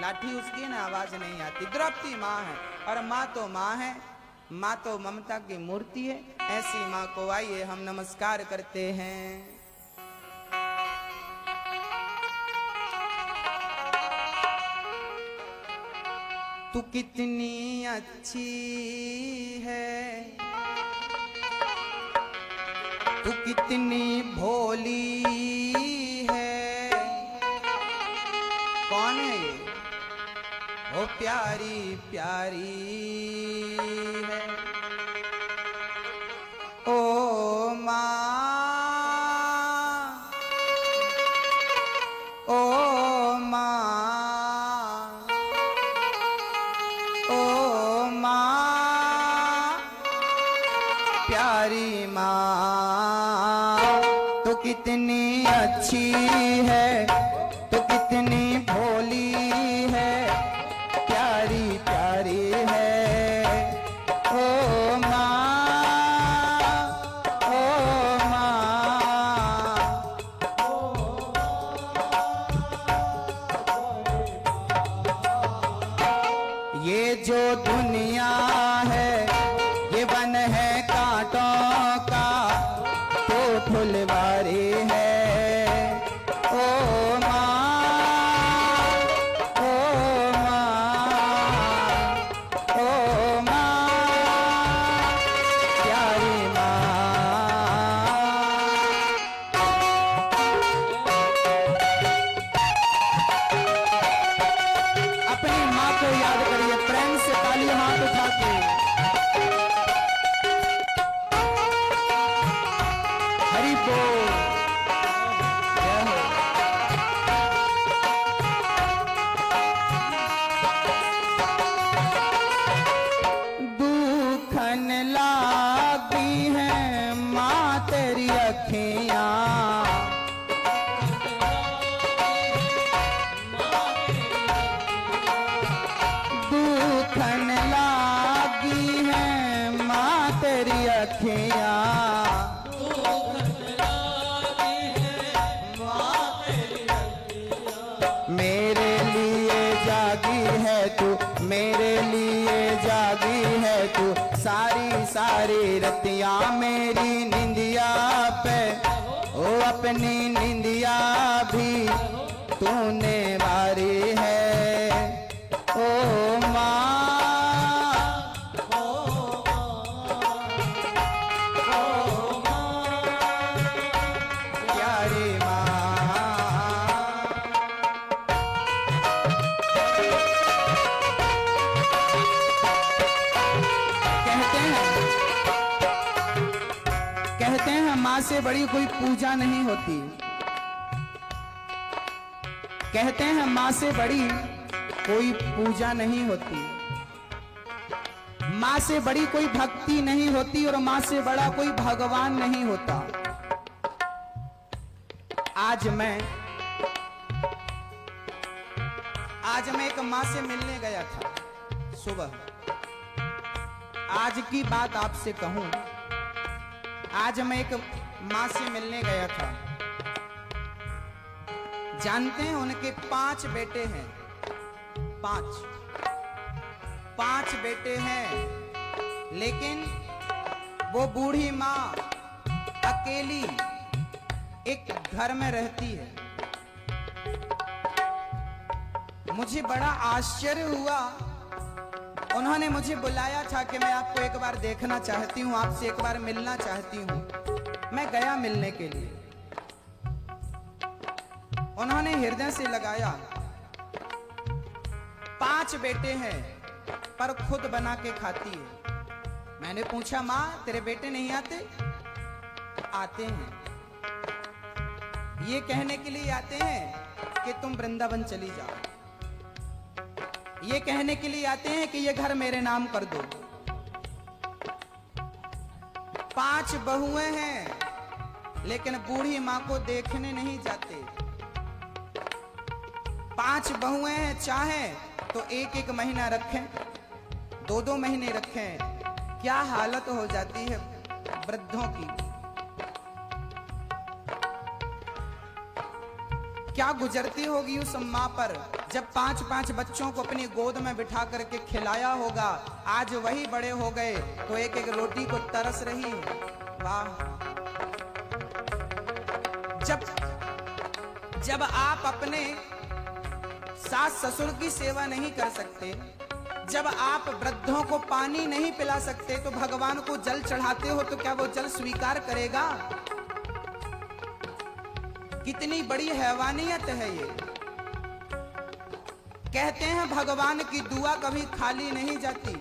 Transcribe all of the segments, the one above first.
लाठी उसकी है ना, आवाज नहीं आती। द्रौपदी माँ है, और माँ तो माँ है, माँ तो ममता की मूर्ति है। ऐसी माँ को आइए हम नमस्कार करते हैं। तू कितनी अच्छी है, तू कितनी भोली है। कौन है ये? ओ प्यारी प्यारी है। ओ माँ, ओ माँ, ओ माँ, प्यारी माँ, तो कितनी अच्छी है, तो कितनी भोली है, प्यारी प्यारी है। ओ माँ, ओ माँ, ये जो दुनिया है ये वन है कांटों का, तो फुलवारी है। ओ माँ, ओ माँ, ओ माँ, प्यारी माँ। अपनी माँ को याद करिए, प्रेम से ताली हाथ उठा के। हरि बोल, जय हो। दुखन लागी है माँ तेरी अखियाँ, दुखन लागी है माँ तेरी अखियाँ। मेरे लिए जागी है तू, मेरे लिए जागी है तू, सारी सारी रतियाँ मेरी निंदिया पे। ओ अपनी निंदिया भी तूने वारी है। ओ माँ, प्यारी माँ। कहते हैं माँ से बड़ी कोई पूजा नहीं होती। कहते हैं माँ से बड़ी कोई पूजा नहीं होती, माँ से बड़ी कोई भक्ति नहीं होती, और माँ से बड़ा कोई भगवान नहीं होता। आज मैं एक माँ से मिलने गया था सुबह। आज की बात आपसे कहूं, आज मैं एक माँ से मिलने गया था। जानते हैं उनके 5 बेटे हैं, 5 बेटे हैं, लेकिन वो बूढ़ी माँ अकेली एक घर में रहती है। मुझे बड़ा आश्चर्य हुआ। उन्होंने मुझे बुलाया था कि मैं आपको एक बार देखना चाहती हूँ, आपसे एक बार मिलना चाहती हूँ। मैं गया मिलने के लिए। उन्होंने हृदय से लगाया। 5 बेटे हैं पर खुद बना के खाती है। मैंने पूछा, माँ तेरे बेटे नहीं आते? आते हैं। ये कहने के लिए आते हैं कि तुम वृंदावन चली जाओ। ये कहने के लिए आते हैं कि ये घर मेरे नाम कर दो। 5 बहुएं हैं, लेकिन बूढ़ी माँ को देखने नहीं जाते। 5 बहुएं हैं, चाहे तो 1-1 महीना रखें, 2-2 महीने रखें। क्या हालत हो जाती है वृद्धों की। क्या गुजरती होगी उस माँ पर जब 5-5 बच्चों को अपनी गोद में बिठा करके खिलाया होगा। आज वही बड़े हो गए तो एक एक रोटी को तरस रही है। वाह। जब आप अपने सास ससुर की सेवा नहीं कर सकते, जब आप वृद्धों को पानी नहीं पिला सकते, तो भगवान को जल चढ़ाते हो तो क्या वो जल स्वीकार करेगा? कितनी बड़ी हैवानियत है ये। कहते हैं भगवान की दुआ कभी खाली नहीं जाती।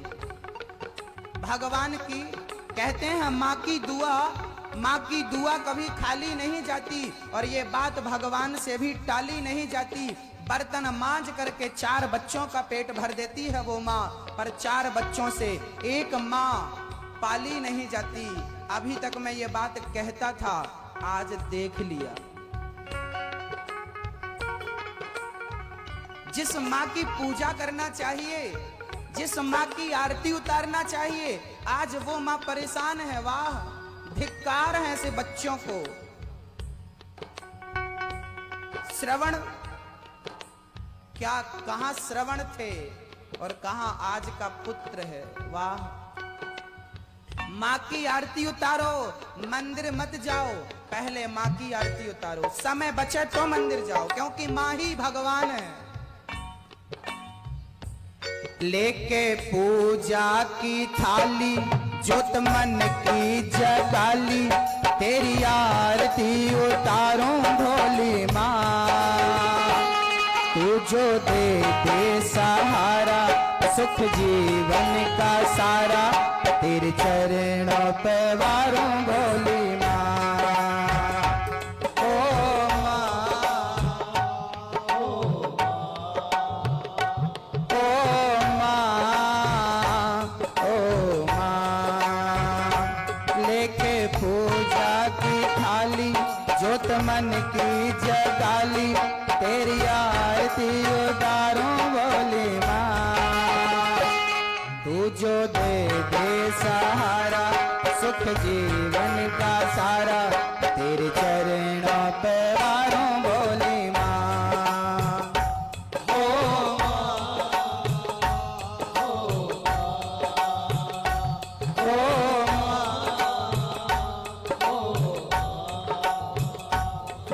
भगवान की कहते हैं माँ की दुआ कभी खाली नहीं जाती, और ये बात भगवान से भी टाली नहीं जाती। बर्तन मांज करके 4 बच्चों का पेट भर देती है वो माँ, पर 4 बच्चों से एक माँ पाली नहीं जाती। अभी तक मैं ये बात कहता था, आज देख लिया। जिस माँ की पूजा करना चाहिए, जिस माँ की आरती उतारना चाहिए, आज वो माँ परेशान है। वाह, धिक्कार है ऐसे बच्चों को। श्रवण, क्या कहां श्रवण थे और कहां आज का पुत्र है। वाह। माँ की आरती उतारो, मंदिर मत जाओ, पहले माँ की आरती उतारो। समय बचे तो मंदिर जाओ, क्योंकि माँ ही भगवान है। लेके पूजा की थाली, जोत मन की जगाली, तेरी आरती उतारूं भोली माँ। तू जो दे दे सहारा, सुख जीवन का सारा, तेरे चरणों पे वारूं भोली माँ। जोत मन की जगाली, तेरी आरती उतारूं भोली माँ। तू जो दे दे सहारा, सुख जीवन का सारा, तेरे चरणों पे वारूं भोली माँ।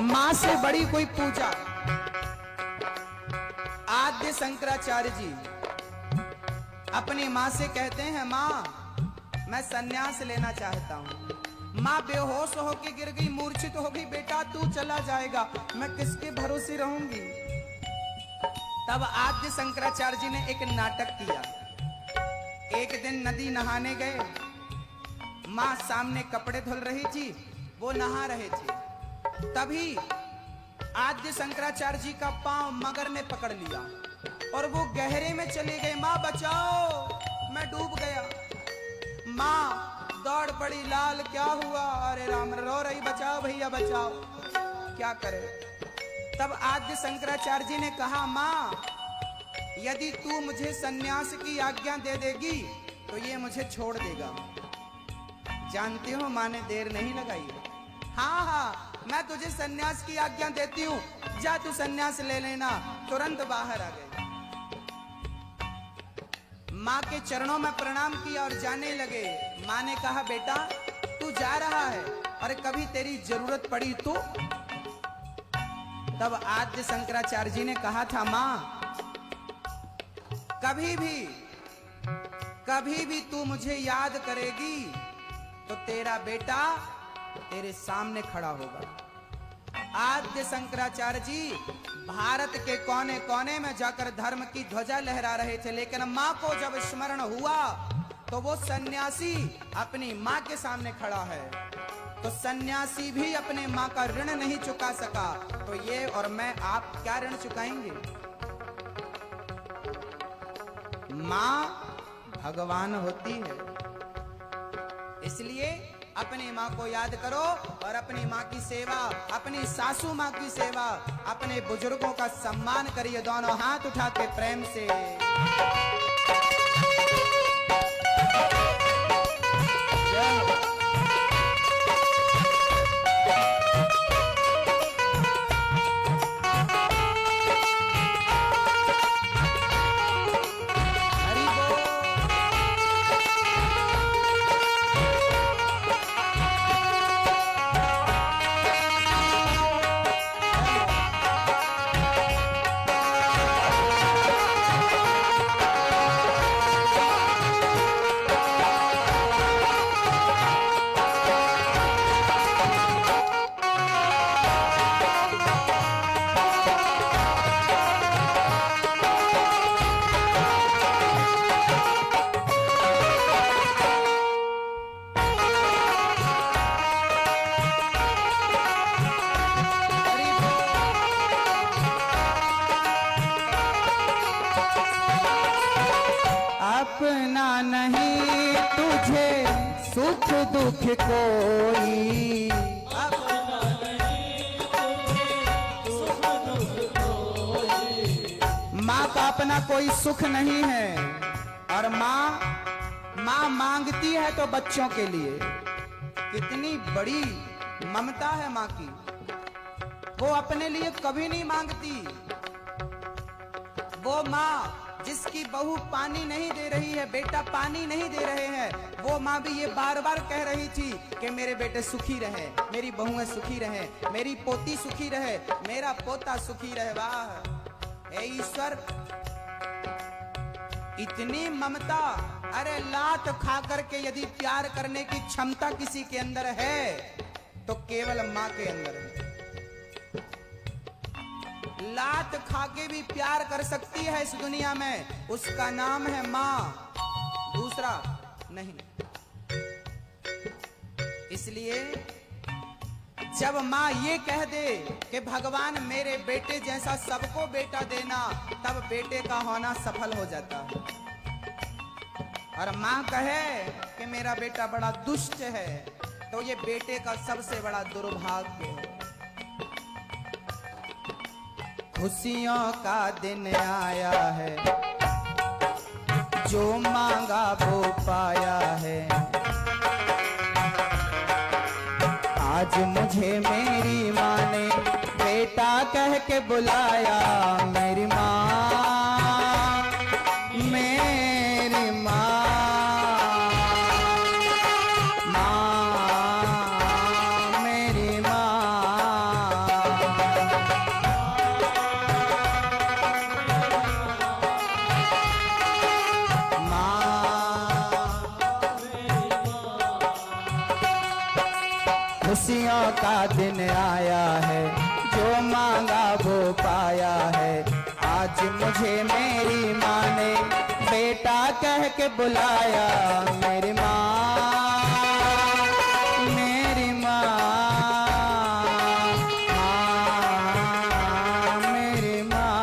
माँ से बड़ी कोई पूजा। आद्य शंकराचार्य जी अपनी माँ से कहते हैं, माँ मैं सन्यास लेना चाहता हूँ। माँ बेहोश होके गिर गई, मूर्छित हो गई। बेटा तू चला जाएगा, मैं किसके भरोसे रहूंगी। तब आद्य शंकराचार्य जी ने एक नाटक किया। एक दिन नदी नहाने गए, माँ सामने कपड़े धुल रही थी, वो नहा रहे थे। तभी आद्य शंकराचार्य जी का पांव मगर ने पकड़ लिया और वो गहरे में चले गए। माँ बचाओ, मैं डूब गया। माँ दौड़ पड़ी, लाल क्या हुआ? अरे राम, रो रही, बचाओ भैया बचाओ। क्या करे? तब आद्य शंकराचार्य जी ने कहा, माँ यदि तू मुझे सन्यास की आज्ञा दे देगी तो ये मुझे छोड़ देगा। जानती हो माँ ने देर नहीं लगाई। हाँ हाँ, मैं तुझे सन्यास की आज्ञा देती हूँ, जा तू सन्यास ले लेना। तुरंत बाहर आ गए। माँ के चरणों में प्रणाम किया और जाने लगे। माँ ने कहा, बेटा तू जा रहा है और कभी तेरी जरूरत पड़ी तो? तब आद्य शंकराचार्य जी ने कहा था, माँ कभी भी तू मुझे याद करेगी तो तेरा बेटा तेरे सामने खड़ा होगा। आद्य शंकराचार्य जी भारत के कोने कोने में जाकर धर्म की ध्वजा लहरा रहे थे, लेकिन माँ को जब स्मरण हुआ तो वो सन्यासी अपनी माँ के सामने खड़ा है। तो सन्यासी भी अपने माँ का ऋण नहीं चुका सका, तो ये और मैं आप क्या ऋण चुकाएंगे? माँ भगवान होती है, इसलिए अपनी माँ को याद करो और अपनी माँ की सेवा, अपनी सासू माँ की सेवा, अपने बुजुर्गों का सम्मान करिए। दोनों हाथ उठा के प्रेम से अपना नहीं तुझे सुख दुख कोई, अपना नहीं तुझे सुख दुख कोई। माँ का अपना कोई सुख नहीं है। और माँ मांगती है तो बच्चों के लिए। कितनी बड़ी ममता है माँ की। वो अपने लिए कभी नहीं मांगती। वो माँ जिसकी बहू पानी नहीं दे रही है, बेटा पानी नहीं दे रहे हैं, वो माँ भी ये बार बार कह रही थी कि मेरे बेटे सुखी रहे, मेरी बहुएं सुखी रहे, मेरी पोती सुखी रहे, मेरा पोता सुखी रहे। वाह हे ईश्वर, इतनी ममता। अरे लात खा करके यदि प्यार करने की क्षमता किसी के अंदर है तो केवल माँ के अंदर है। लात खा के भी प्यार कर सकती है इस दुनिया में, उसका नाम है माँ, दूसरा नहीं। इसलिए जब माँ ये कह दे कि भगवान मेरे बेटे जैसा सबको बेटा देना, तब बेटे का होना सफल हो जाता है। और माँ कहे कि मेरा बेटा बड़ा दुष्ट है, तो ये बेटे का सबसे बड़ा दुर्भाग्य है। खुशियों का दिन आया है, जो मांगा वो पाया है। आज मुझे मेरी माँ ने बेटा कह के बुलाया। मेरी माँ, मेरी माँ, माँ, मेरी माँ, खुशियों का दिन आया है, जो मांगा वो पाया है। आज मुझे मेरी माँ ने बेटा कह के बुलाया। मेरी माँ, मेरी माँ, माँ, मेरी माँ,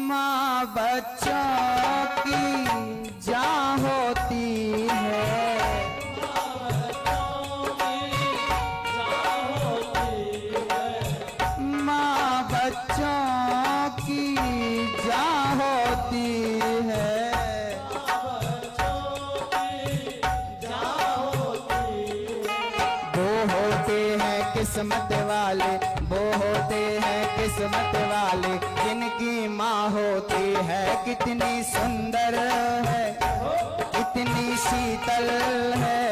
माँ बच्चों की जान होती है। माँ बच्चों की जान होती है। वो होते हैं किस्मत वाले, वो होते हैं किस्मत वाले, जिनकी माँ होती है कितनी सुंदर है, कितनी शीतल है,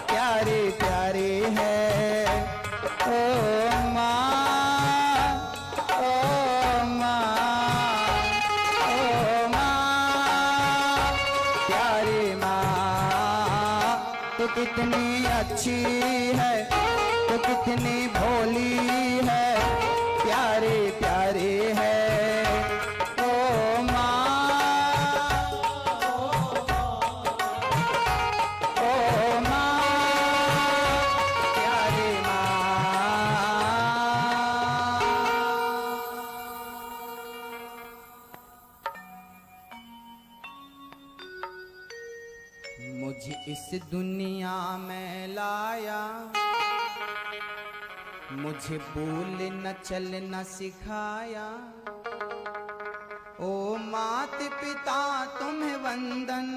प्यारी प्यारी है। ओ माँ, ओ माँ, ओ माँ, प्यारी माँ, तो कितनी अच्छी है, तो कितनी भोली है, प्यारी प्यारी है। ओ माँ, ओ माँ, प्यारी माँ। मुझे इस दुनिया में लाया, मुझे बोल न चलना सिखाया। ओ मात पिता तुम्हें वंदन,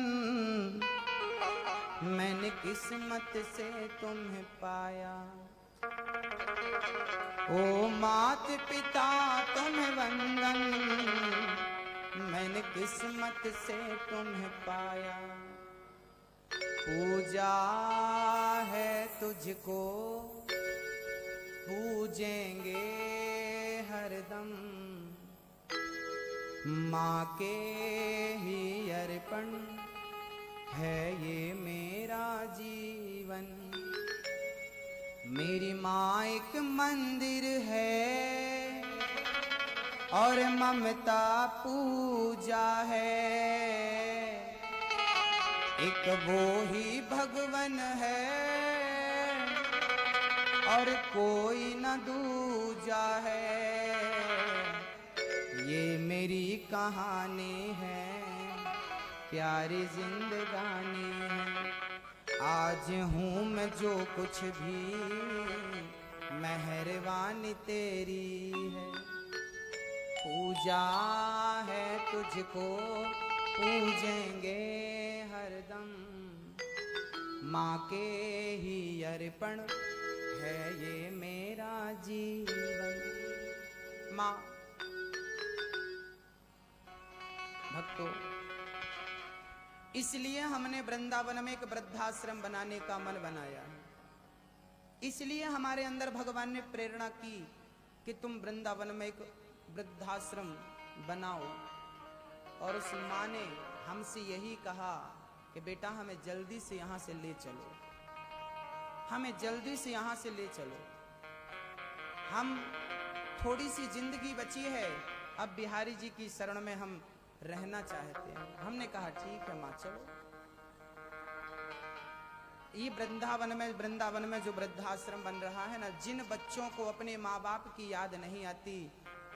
मैंने किस्मत से तुम्हें पाया। ओ मात पिता तुम्हें वंदन, मैंने किस्मत से तुम्हें पाया। पूजा है तुझको पूजेंगे हरदम, माँ के ही अर्पण है ये मेरा जीवन। मेरी माँ एक मंदिर है और ममता पूजा है। एक वो ही भगवन है और कोई न दूजा है। ये मेरी कहानी है, प्यारी जिंदगानी है। आज हूँ मैं जो कुछ भी, मेहरबानी तेरी है। पूजा है तुझको पूजेंगे हरदम, माँ के ही अर्पण है ये मेरा जीवन। माँ भक्तों, इसलिए हमने वृंदावन में एक वृद्धाश्रम बनाने का मन बनाया है। इसलिए हमारे अंदर भगवान ने प्रेरणा की कि तुम वृंदावन में एक वृद्धाश्रम बनाओ। और उस माँ ने हमसे यही कहा कि बेटा हमें जल्दी से यहाँ से ले चलो, हमें जल्दी से यहाँ से ले चलो। हम थोड़ी सी जिंदगी बची है, अब बिहारी जी की शरण में हम रहना चाहते हैं। हमने कहा ठीक है माँ चलो। ये वृंदावन में जो वृद्धाश्रम बन रहा है ना, जिन बच्चों को अपने माँ बाप की याद नहीं आती,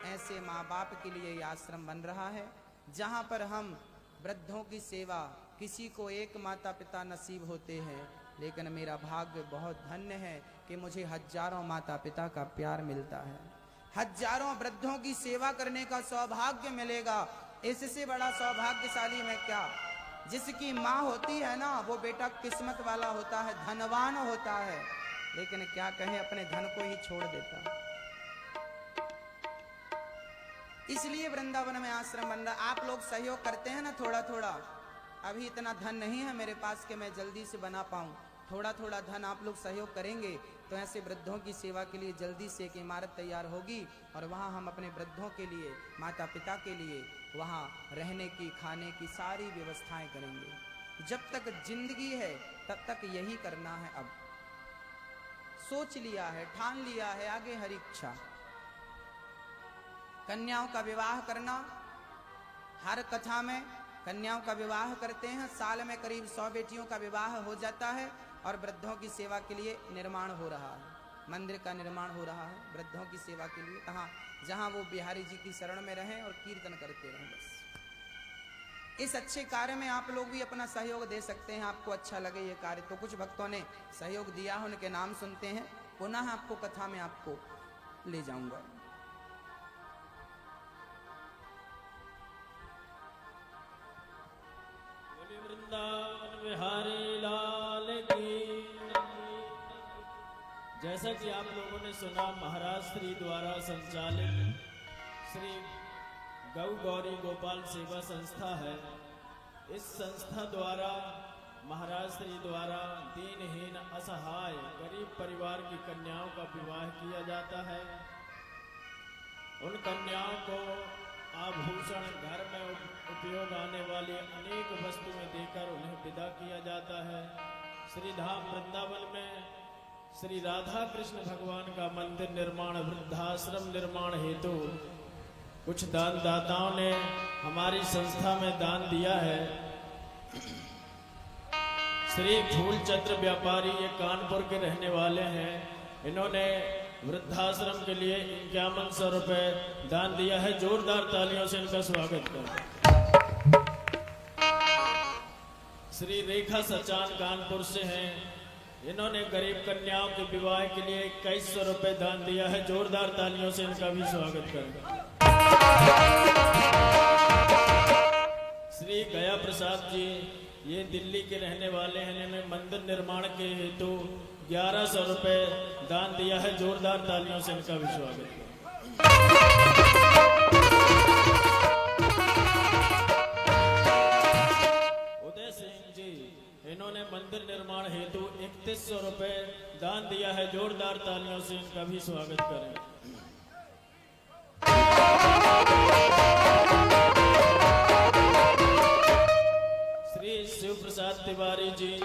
ऐसे माँ बाप के लिए ये आश्रम बन रहा है, जहाँ पर हम वृद्धों की सेवा, किसी को एक माता पिता नसीब होते हैं, लेकिन मेरा भाग्य बहुत धन्य है कि मुझे हजारों माता पिता का प्यार मिलता है, हजारों वृद्धों की सेवा करने का सौभाग्य मिलेगा। इससे बड़ा सौभाग्यशाली मैं क्या। जिसकी माँ होती है ना, वो बेटा किस्मत वाला होता है, धनवान होता है, लेकिन क्या कहें अपने धन को ही छोड़ देता है। इसलिए वृंदावन में आश्रम बन रहा। आप लोग सहयोग करते हैं ना थोड़ा थोड़ा। अभी इतना धन नहीं है मेरे पास कि मैं जल्दी से बना पाऊं। थोड़ा थोड़ा धन आप लोग सहयोग करेंगे तो ऐसे वृद्धों की सेवा के लिए जल्दी से एक इमारत तैयार होगी और वहाँ हम अपने वृद्धों के लिए, माता पिता के लिए वहाँ रहने की, खाने की सारी व्यवस्थाएं करेंगे। जब तक जिंदगी है तब तक यही करना है। अब सोच लिया है, ठान लिया है, आगे हर इच्छा। कन्याओं का विवाह करना, हर कथा में कन्याओं का विवाह करते हैं। साल में करीब 100 बेटियों का विवाह हो जाता है और वृद्धों की सेवा के लिए निर्माण हो रहा है, मंदिर का निर्माण हो रहा है वृद्धों की सेवा के लिए। कहाँ, जहाँ वो बिहारी जी की शरण में रहें और कीर्तन करते रहें। बस इस अच्छे कार्य में आप लोग भी अपना सहयोग दे सकते हैं। आपको अच्छा लगे ये कार्य तो। कुछ भक्तों ने सहयोग दिया है, उनके नाम सुनते हैं, पुनः आपको कथा में आपको ले जाऊंगा। वृंदावन बिहारी लाल की। जैसा कि आप लोगों ने सुना, महाराज श्री द्वारा संचालित श्री गौ गौरी गोपाल सेवा संस्था है। इस संस्था द्वारा महाराज श्री द्वारा दीनहीन, असहाय, गरीब परिवार की कन्याओं का विवाह किया जाता है। उन कन्याओं को आभूषण, घर में उपयोग आने वाली अनेक वस्तुएं देकर उन्हें विदा किया जाता है। श्री धाम वृंदावन में श्री राधा कृष्ण भगवान का मंदिर निर्माण, वृद्धाश्रम निर्माण हेतु कुछ दानदाताओं ने हमारी संस्था में दान दिया है। श्री फूलचंद्र व्यापारी, ये कानपुर के रहने वाले हैं। इन्होंने वृद्धाश्रम के लिए 5100 रुपए दान दिया है। जोरदार तालियों से इनका स्वागत करें। श्री रेखा सचान कानपुर से हैं। इन्होंने गरीब कन्याओं के विवाह के लिए 2100 रुपए दान दिया है। जोरदार तालियों से इनका भी स्वागत करें। श्री गया प्रसाद जी, ये दिल्ली के रहने वाले हैं। इन्होंने मंदिर निर्माण के हेतु 1100 रुपए दान दिया है। जोरदार तालियों से इनका भी स्वागत है। 3300 रुपए दान दिया है। जोरदार तालियों से इनका भी स्वागत करें। श्री शिव प्रसाद तिवारी जी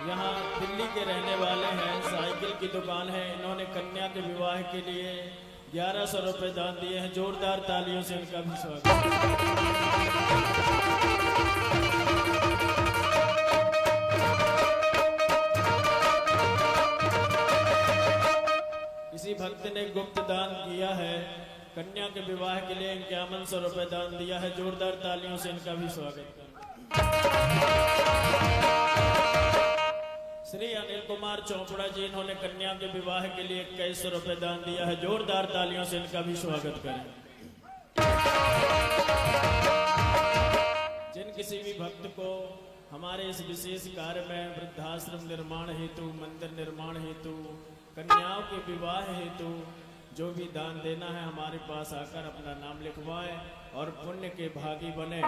यहाँ दिल्ली के रहने वाले हैं, साइकिल की दुकान है। इन्होंने कन्या के विवाह के लिए 1100 रुपए दान दिए हैं। जोरदार तालियों से इनका भी स्वागत। किसी भक्त ने गुप्त दान किया है, कन्या के विवाह के लिए 5100 रुपए दान दिया है। जोरदार तालियों से इनका भी स्वागत करें। श्री अनिल कुमार चोपड़ा जी, इन्होंने कन्या के विवाह के लिए 2100 रुपए दान दिया है। जोरदार तालियों से इनका भी स्वागत करें। जिन किसी भी भक्त को हमारे इस विशेष कार्य में वृद्धाश्रम निर्माण हेतु, मंदिर निर्माण हेतु, कन्याओं के विवाह हेतु जो भी दान देना है, हमारे पास आकर अपना नाम लिखवाए और पुण्य के भागी बने।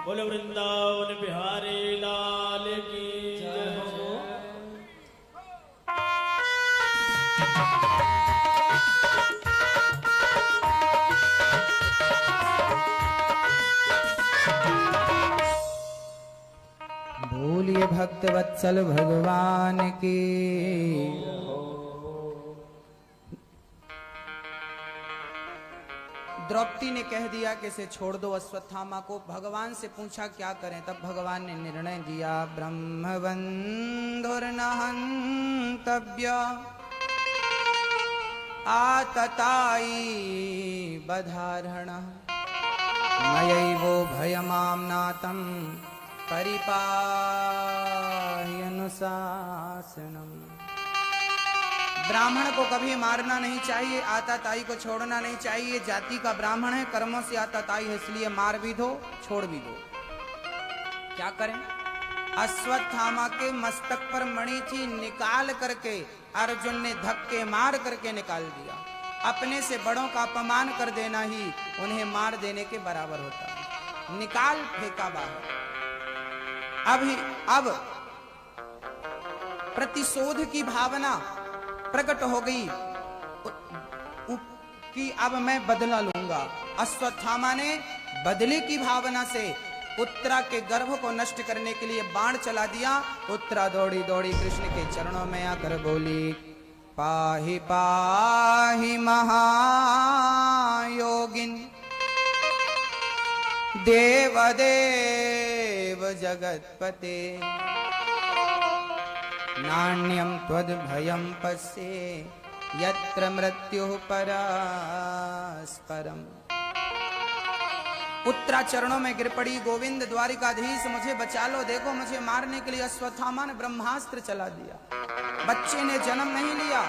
बोलो वृंदावन बिहारी लाल की जय हो। बोलिए भक्त वत्सल भगवान की। द्रौपदी ने कह दिया कि इसे छोड़ दो अश्वत्थामा को। भगवान से पूछा क्या करें, तब भगवान ने निर्णय दिया, ब्रह्मबंधुर्न हन्तव्य आततायी बधार्हणः मयैवो भयमाम्नातं परिपाह्यनुशासनम्। ब्राह्मण को कभी मारना नहीं चाहिए, आताताई को छोड़ना नहीं चाहिए। जाति का ब्राह्मण है, कर्मों से आताताई है, इसलिए मार भी दो, छोड़ भी दो। क्या करें? अश्वत्थामा के मस्तक पर मणि थी, निकाल करके अर्जुन ने धक्के मार करके निकाल दिया। अपने से बड़ों का अपमान कर देना ही उन्हें मार देने के बराबर होता है। निकाल फेंका बाहर। अब प्रतिशोध की भावना प्रकट हो गई कि अब मैं बदला लूंगा। अश्वत्थामा ने बदले की भावना से उत्तरा के गर्भ को नष्ट करने के लिए बाण चला दिया। उत्तरा दौड़ी दौड़ी कृष्ण के चरणों में आकर बोली, पाहि पाहि महायोगिन देवदेव जगत्पते नान्यं त्वद्भयं पश्ये यत्र मृत्युः परस्परम्। उत्तरा चरणों में गिर पड़ी, गोविंद द्वारिकाधीश मुझे बचा लो, देखो मुझे मारने के लिए अश्वत्थामा ने ब्रह्मास्त्र चला दिया। बच्चे ने जन्म नहीं लिया,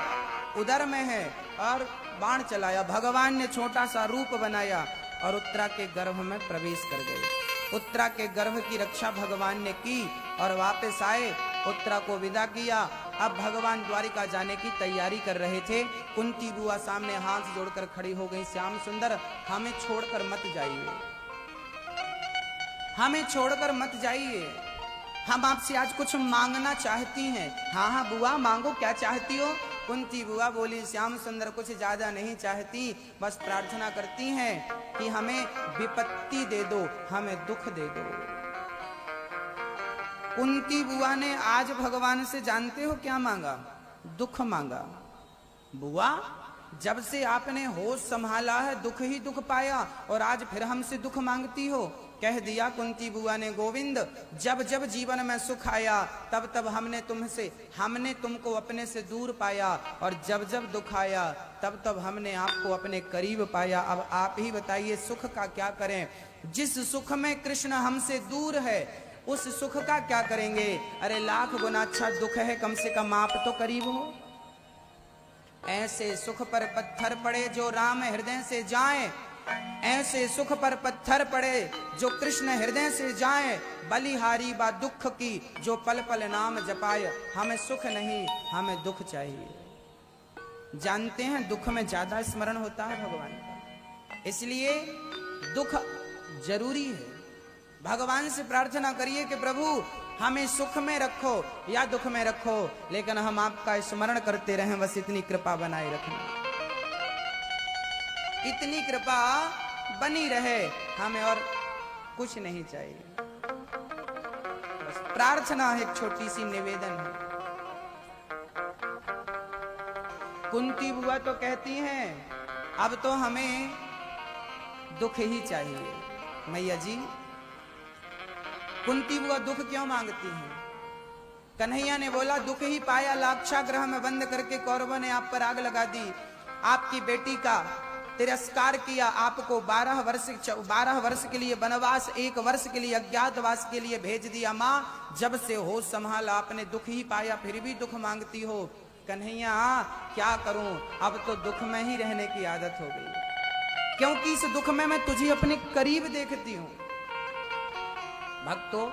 उदर में है, और बाण चलाया। भगवान ने छोटा सा रूप बनाया और उत्तरा के गर्भ में प्रवेश कर गए। उत्तरा के गर्भ की रक्षा भगवान ने की और वापस आए, उत्तरा को विदा किया। अब भगवान द्वारिका जाने की तैयारी कर रहे थे। कुंती बुआ सामने हाथ जोड़कर खड़ी हो गई, श्याम सुंदर हमें छोड़कर मत जाइए, हमें छोड़कर मत जाइए, हम आपसे आज कुछ मांगना चाहती हैं। हाँ हाँ बुआ मांगो, क्या चाहती हो? कुंती बुआ बोली, श्याम सुंदर कुछ ज्यादा नहीं चाहती, बस प्रार्थना करती हैं कि हमें विपत्ति दे दो, हमें दुख दे दो। कुंती बुआ ने आज भगवान से जानते हो क्या मांगा? दुख मांगा। बुआ जब से आपने होश संभाला है दुख ही दुख पाया और आज फिर हमसे दुख मांगती हो। कह दिया कुंती बुआ ने, गोविंद जब जब जीवन में सुख आया तब तब हमने तुमको अपने से दूर पाया और जब जब दुख आया तब तब हमने आपको अपने करीब पाया। अब आप ही बताइए सुख का क्या करें? जिस सुख में कृष्ण हमसे दूर है उस सुख का क्या करेंगे? अरे लाख गुना अच्छा दुख है, कम से कम आप तो करीब हो। ऐसे सुख पर पत्थर पड़े जो राम हृदय से जाए, ऐसे सुख पर पत्थर पड़े जो कृष्ण हृदय से जाए। बलिहारी बा दुख की जो पल पल नाम जपाए। हमें सुख नहीं, हमें दुख चाहिए। जानते हैं दुख में ज्यादा स्मरण होता है भगवान का, इसलिए दुख जरूरी है। भगवान से प्रार्थना करिए कि प्रभु हमें सुख में रखो या दुख में रखो, लेकिन हम आपका स्मरण करते रहें, बस इतनी कृपा बनाए रखना। इतनी कृपा बनी रहे, हमें और कुछ नहीं चाहिए। बस प्रार्थना है, एक छोटी सी निवेदन है। कुंती बुआ तो कहती हैं अब तो हमें दुख ही चाहिए। मैया जी, कुंती बुआ दुख क्यों मांगती हैं? कन्हैया ने बोला दुख ही पाया, लाक्षागृह में बंद करके कौरवों ने आप पर आग लगा दी, आपकी बेटी का तिरस्कार किया, आपको 12 वर्ष के लिए वनवास, 1 वर्ष के लिए अज्ञातवास के लिए भेज दिया। माँ, जब से होश संभाला आपने दुख ही पाया, फिर भी दुख मांगती हो। कन्हैया क्या करूं, अब तो दुख में ही रहने की आदत हो गई, क्योंकि इस दुख में मैं तुझे अपने करीब देखती हूं। भक्तों,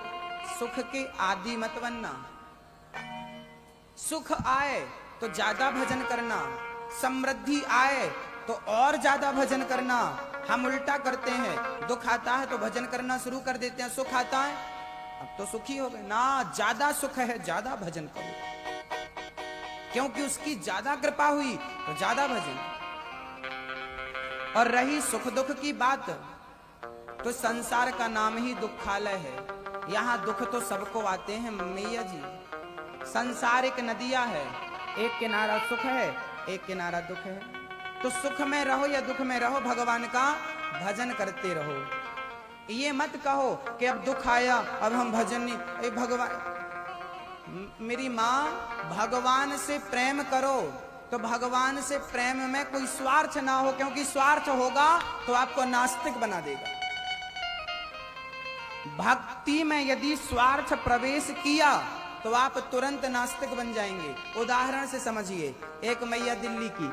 सुख के आदि मत बनना। सुख आए तो ज्यादा भजन करना, समृद्धि आए तो और ज्यादा भजन करना। हम उल्टा करते हैं, दुख आता है तो भजन करना शुरू कर देते हैं, सुख आता है अब तो सुखी हो गए ना। ज्यादा सुख है, ज्यादा भजन करो, क्योंकि उसकी ज्यादा कृपा हुई तो ज्यादा भजन। और रही सुख दुख की बात, तो संसार का नाम ही दुखालय है। यहाँ दुख तो सबको आते हैं मैया जी। संसार एक नदिया है, एक किनारा सुख है, एक किनारा दुख है। तो सुख में रहो या दुख में रहो, भगवान का भजन करते रहो। ये मत कहो कि अब दुख आया अब हम भजन नहीं। भगवान, मेरी माँ, भगवान से प्रेम करो तो भगवान से प्रेम में कोई स्वार्थ ना हो, क्योंकि स्वार्थ होगा तो आपको नास्तिक बना देगा। भक्ति में यदि स्वार्थ प्रवेश किया तो आप तुरंत नास्तिक बन जाएंगे। उदाहरण से समझिए, एक मैया दिल्ली की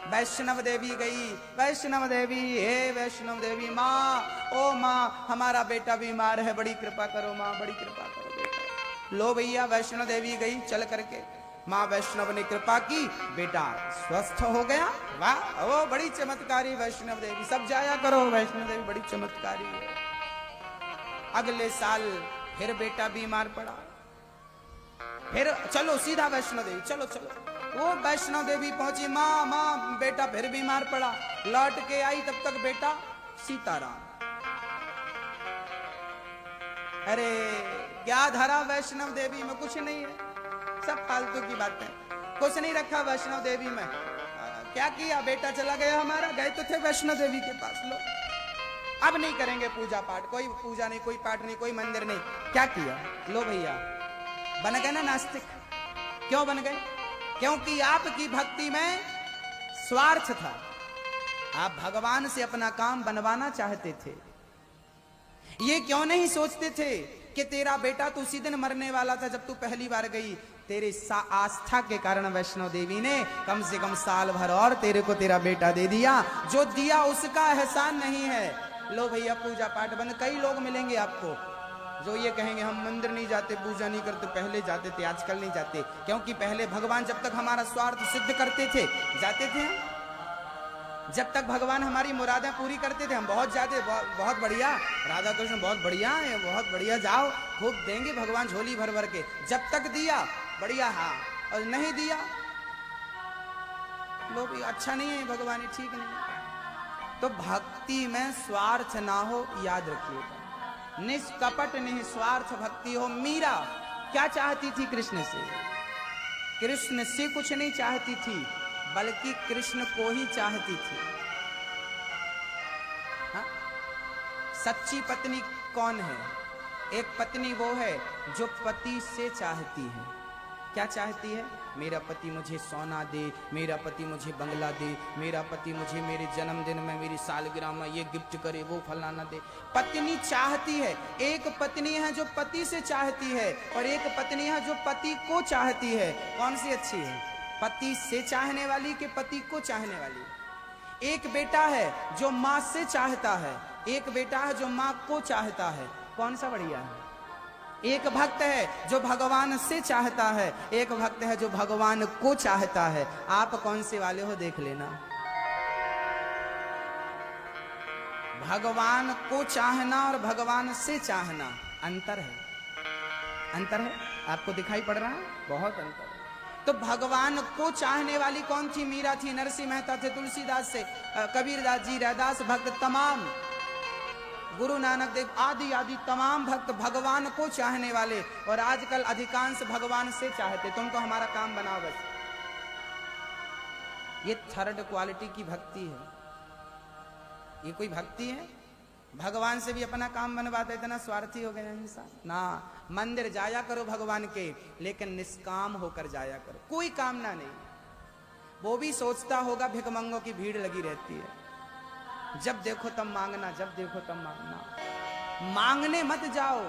वैष्णव देवी गई, वैष्णव देवी, हे वैष्णव देवी माँ, ओ माँ हमारा बेटा बीमार है, बड़ी कृपा करो माँ, बड़ी कृपा करो बेटा। लो भैया, वैष्णव देवी गई चल करके, माँ वैष्णव ने कृपा की, बेटा स्वस्थ हो गया। वाह, ओ बड़ी चमत्कारी वैष्णव देवी, सब जाया करो, वैष्णव देवी बड़ी चमत्कारी है। अगले साल फिर बेटा बीमार पड़ा, फिर चलो सीधा वैष्णो देवी, चलो चलो। वो वैष्णो देवी पहुंची, माँ माँ बेटा फिर बीमार पड़ा। लौट के आई, तब तक बेटा सीताराम। अरे क्या धरा वैष्णव देवी में? कुछ नहीं है, सब फालतू की बातें, कुछ नहीं रखा वैष्णव देवी में। क्या किया, बेटा चला गया हमारा, गए तो थे वैष्णो देवी के पास। लो अब नहीं करेंगे पूजा पाठ, कोई पूजा नहीं, कोई पाठ नहीं, कोई मंदिर नहीं। क्या किया? लो भैया, बन गए ना नास्तिक। क्यों बन गए? क्योंकि आपकी भक्ति में स्वार्थ था। आप भगवान से अपना काम बनवाना चाहते थे। ये क्यों नहीं सोचते थे कि तेरा बेटा तो उसी दिन मरने वाला था जब तू पहली बार गई। तेरे आस्था के कारण वैष्णो देवी ने कम से कम साल भर और तेरे को तेरा बेटा दे दिया। जो दिया उसका एहसान नहीं है। लो भैया, पूजा पाठ बंद। कई लोग मिलेंगे आपको जो ये कहेंगे हम मंदिर नहीं जाते, पूजा नहीं करते, पहले जाते थे आजकल नहीं जाते। क्योंकि पहले भगवान जब तक हमारा स्वार्थ सिद्ध करते थे जाते थे हम। जब तक भगवान हमारी मुरादें पूरी करते थे हम बहुत जाते, बहुत बढ़िया, राधा कृष्ण बहुत बढ़िया है, बहुत बढ़िया, जाओ खूब देंगे भगवान झोली भर भर के। जब तक दिया बढ़िया, हाँ, और नहीं दिया लो भी अच्छा नहीं है, भगवान ये ठीक नहीं है। तो भक्ति में स्वार्थ ना हो, याद रखिएगा। निष्कपट निस्वार्थ भक्ति हो। मीरा क्या चाहती थी कृष्ण से? कृष्ण से कुछ नहीं चाहती थी, बल्कि कृष्ण को ही चाहती थी। हा? सच्ची पत्नी कौन है? एक पत्नी वो है जो पति से चाहती है। क्या चाहती है? मेरा पति मुझे सोना दे, मेरा पति मुझे बंगला दे, मेरा पति मुझे मेरे जन्मदिन में, मेरी सालगिरह में ये गिफ्ट करे, वो फलाना दे। पत्नी चाहती है। एक पत्नी है जो पति से चाहती है और एक पत्नी है जो पति को चाहती है। कौन सी अच्छी है? पति से चाहने वाली के पति को चाहने वाली? एक बेटा है जो माँ से चाहता है, एक बेटा है जो माँ को चाहता है। कौन सा बढ़िया है? एक भक्त है जो भगवान से चाहता है, एक भक्त है जो भगवान को चाहता है। आप कौन से वाले हो देख लेना। भगवान को चाहना और भगवान से चाहना अंतर है। अंतर है, आपको दिखाई पड़ रहा है? बहुत अंतर है। तो भगवान को चाहने वाली कौन थी? मीरा थी, नरसिंह मेहता थे, तुलसीदास से कबीरदास जी, रैदास भक्त, तमाम गुरु नानक देव आदि आदि तमाम भक्त भगवान को चाहने वाले। और आजकल अधिकांश भगवान से चाहते, तुमको हमारा काम बनाओ बस। ये थर्ड क्वालिटी की भक्ति है। ये कोई भक्ति है? भगवान से भी अपना काम बनवाते, इतना स्वार्थी हो गए इंसान ना। मंदिर जाया करो भगवान के, लेकिन निष्काम होकर जाया करो, कोई कामना नहीं। वो भी सोचता होगा भिखमंगों की भीड़ लगी रहती है, जब देखो तब मांगना, जब देखो तब मांगना। मांगने मत जाओ,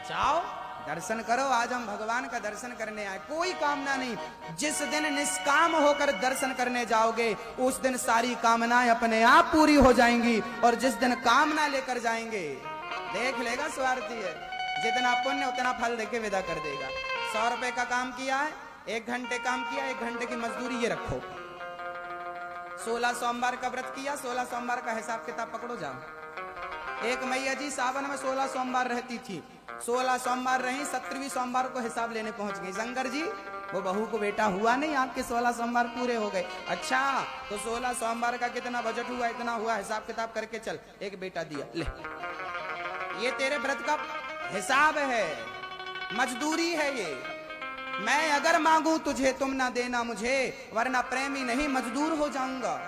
जाओ दर्शन करो। आज हम भगवान का दर्शन करने आए, कोई कामना नहीं। जिस दिन निष्काम होकर दर्शन करने जाओगे, उस दिन सारी कामनाएं अपने आप पूरी हो जाएंगी। और जिस दिन कामना लेकर जाएंगे, देख लेगा स्वार्थी है, जितना पुण्य उतना फल देके विदा कर देगा। 100 रुपए का काम किया है, 1 घंटे काम किया, 1 घंटे की मजदूरी ये रखो। 16 सोमवार का व्रत किया, 16 सोमवार का हिसाब किताब पकड़ो जाओ। एक मैया जी सावन में 16 सोमवार रहती थी, 16 सोमवार रही, 17वीं सोमवार को हिसाब लेने पहुंच गई। शंकर जी, वो बहू को बेटा हुआ नहीं, आपके 16 सोमवार पूरे हो गए। अच्छा, तो 16 सोमवार का कितना बजट हुआ? इतना हुआ, हिसाब किताब करके चल, एक बेटा दिया, ले ये तेरे व्रत का हिसाब है, मजदूरी है ये। मैं अगर मांगू तुझे, तुम ना देना मुझे, वरना प्रेमी नहीं मजदूर हो जाऊंगा।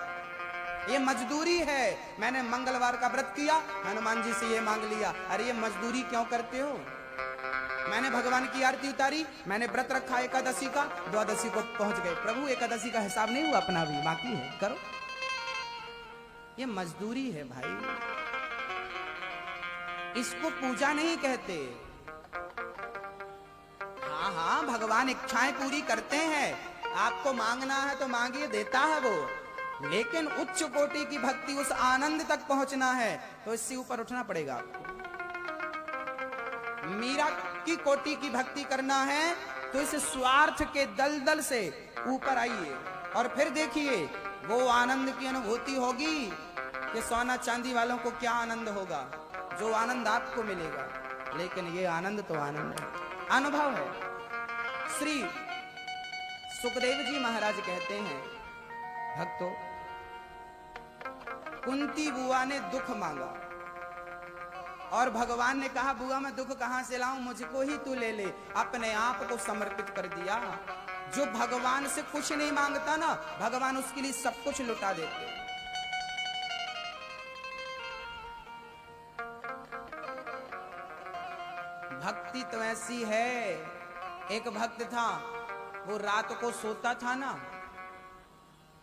ये मजदूरी है। मैंने मंगलवार का व्रत किया, हनुमान जी से ये मांग लिया। अरे ये मजदूरी क्यों करते हो? मैंने भगवान की आरती उतारी, मैंने व्रत रखा एकादशी का, द्वादशी को पहुंच गए। प्रभु एकादशी का हिसाब नहीं हुआ, अपना भी बाकी है, करो। ये मजदूरी है भाई, इसको पूजा नहीं कहते। हाँ हाँ, भगवान इच्छाएं पूरी करते हैं। आपको मांगना है तो मांगिए, देता है वो। लेकिन उच्च कोटि की भक्ति, उस आनंद तक पहुंचना है तो इससे ऊपर उठना पड़ेगा आपको। मीरा की कोटि की भक्ति करना है तो इस स्वार्थ के दलदल से ऊपर आइए, और फिर देखिए वो आनंद की अनुभूति होगी कि सोना चांदी वालों को क्या आनंद होगा, जो आनंद आपको मिलेगा। लेकिन ये आनंद तो आनंद है, अनुभव है। श्री सुखदेव जी महाराज कहते हैं, भक्तों, कुंती बुआ ने दुख मांगा और भगवान ने कहा, बुआ मैं दुख कहां से लाऊं, मुझको ही तू ले ले। अपने आप को समर्पित कर दिया। जो भगवान से कुछ नहीं मांगता ना, भगवान उसके लिए सब कुछ लुटा देते। भक्ति तो ऐसी है। एक भक्त था, वो रात को सोता था ना,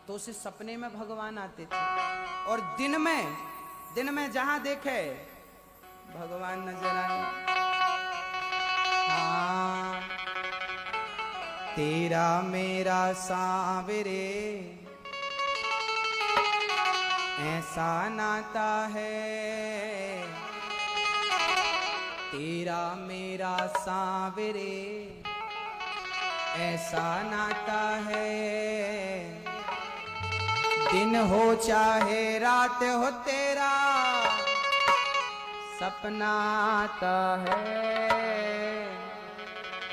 तो उसे सपने में भगवान आते थे, और दिन में जहां देखे भगवान नजर आए। हाँ, तेरा मेरा सांवरे ऐसा नाता है, तेरा मेरा सांवरे ऐसा नाता है। दिन हो चाहे रात हो, तेरा सपना आता है।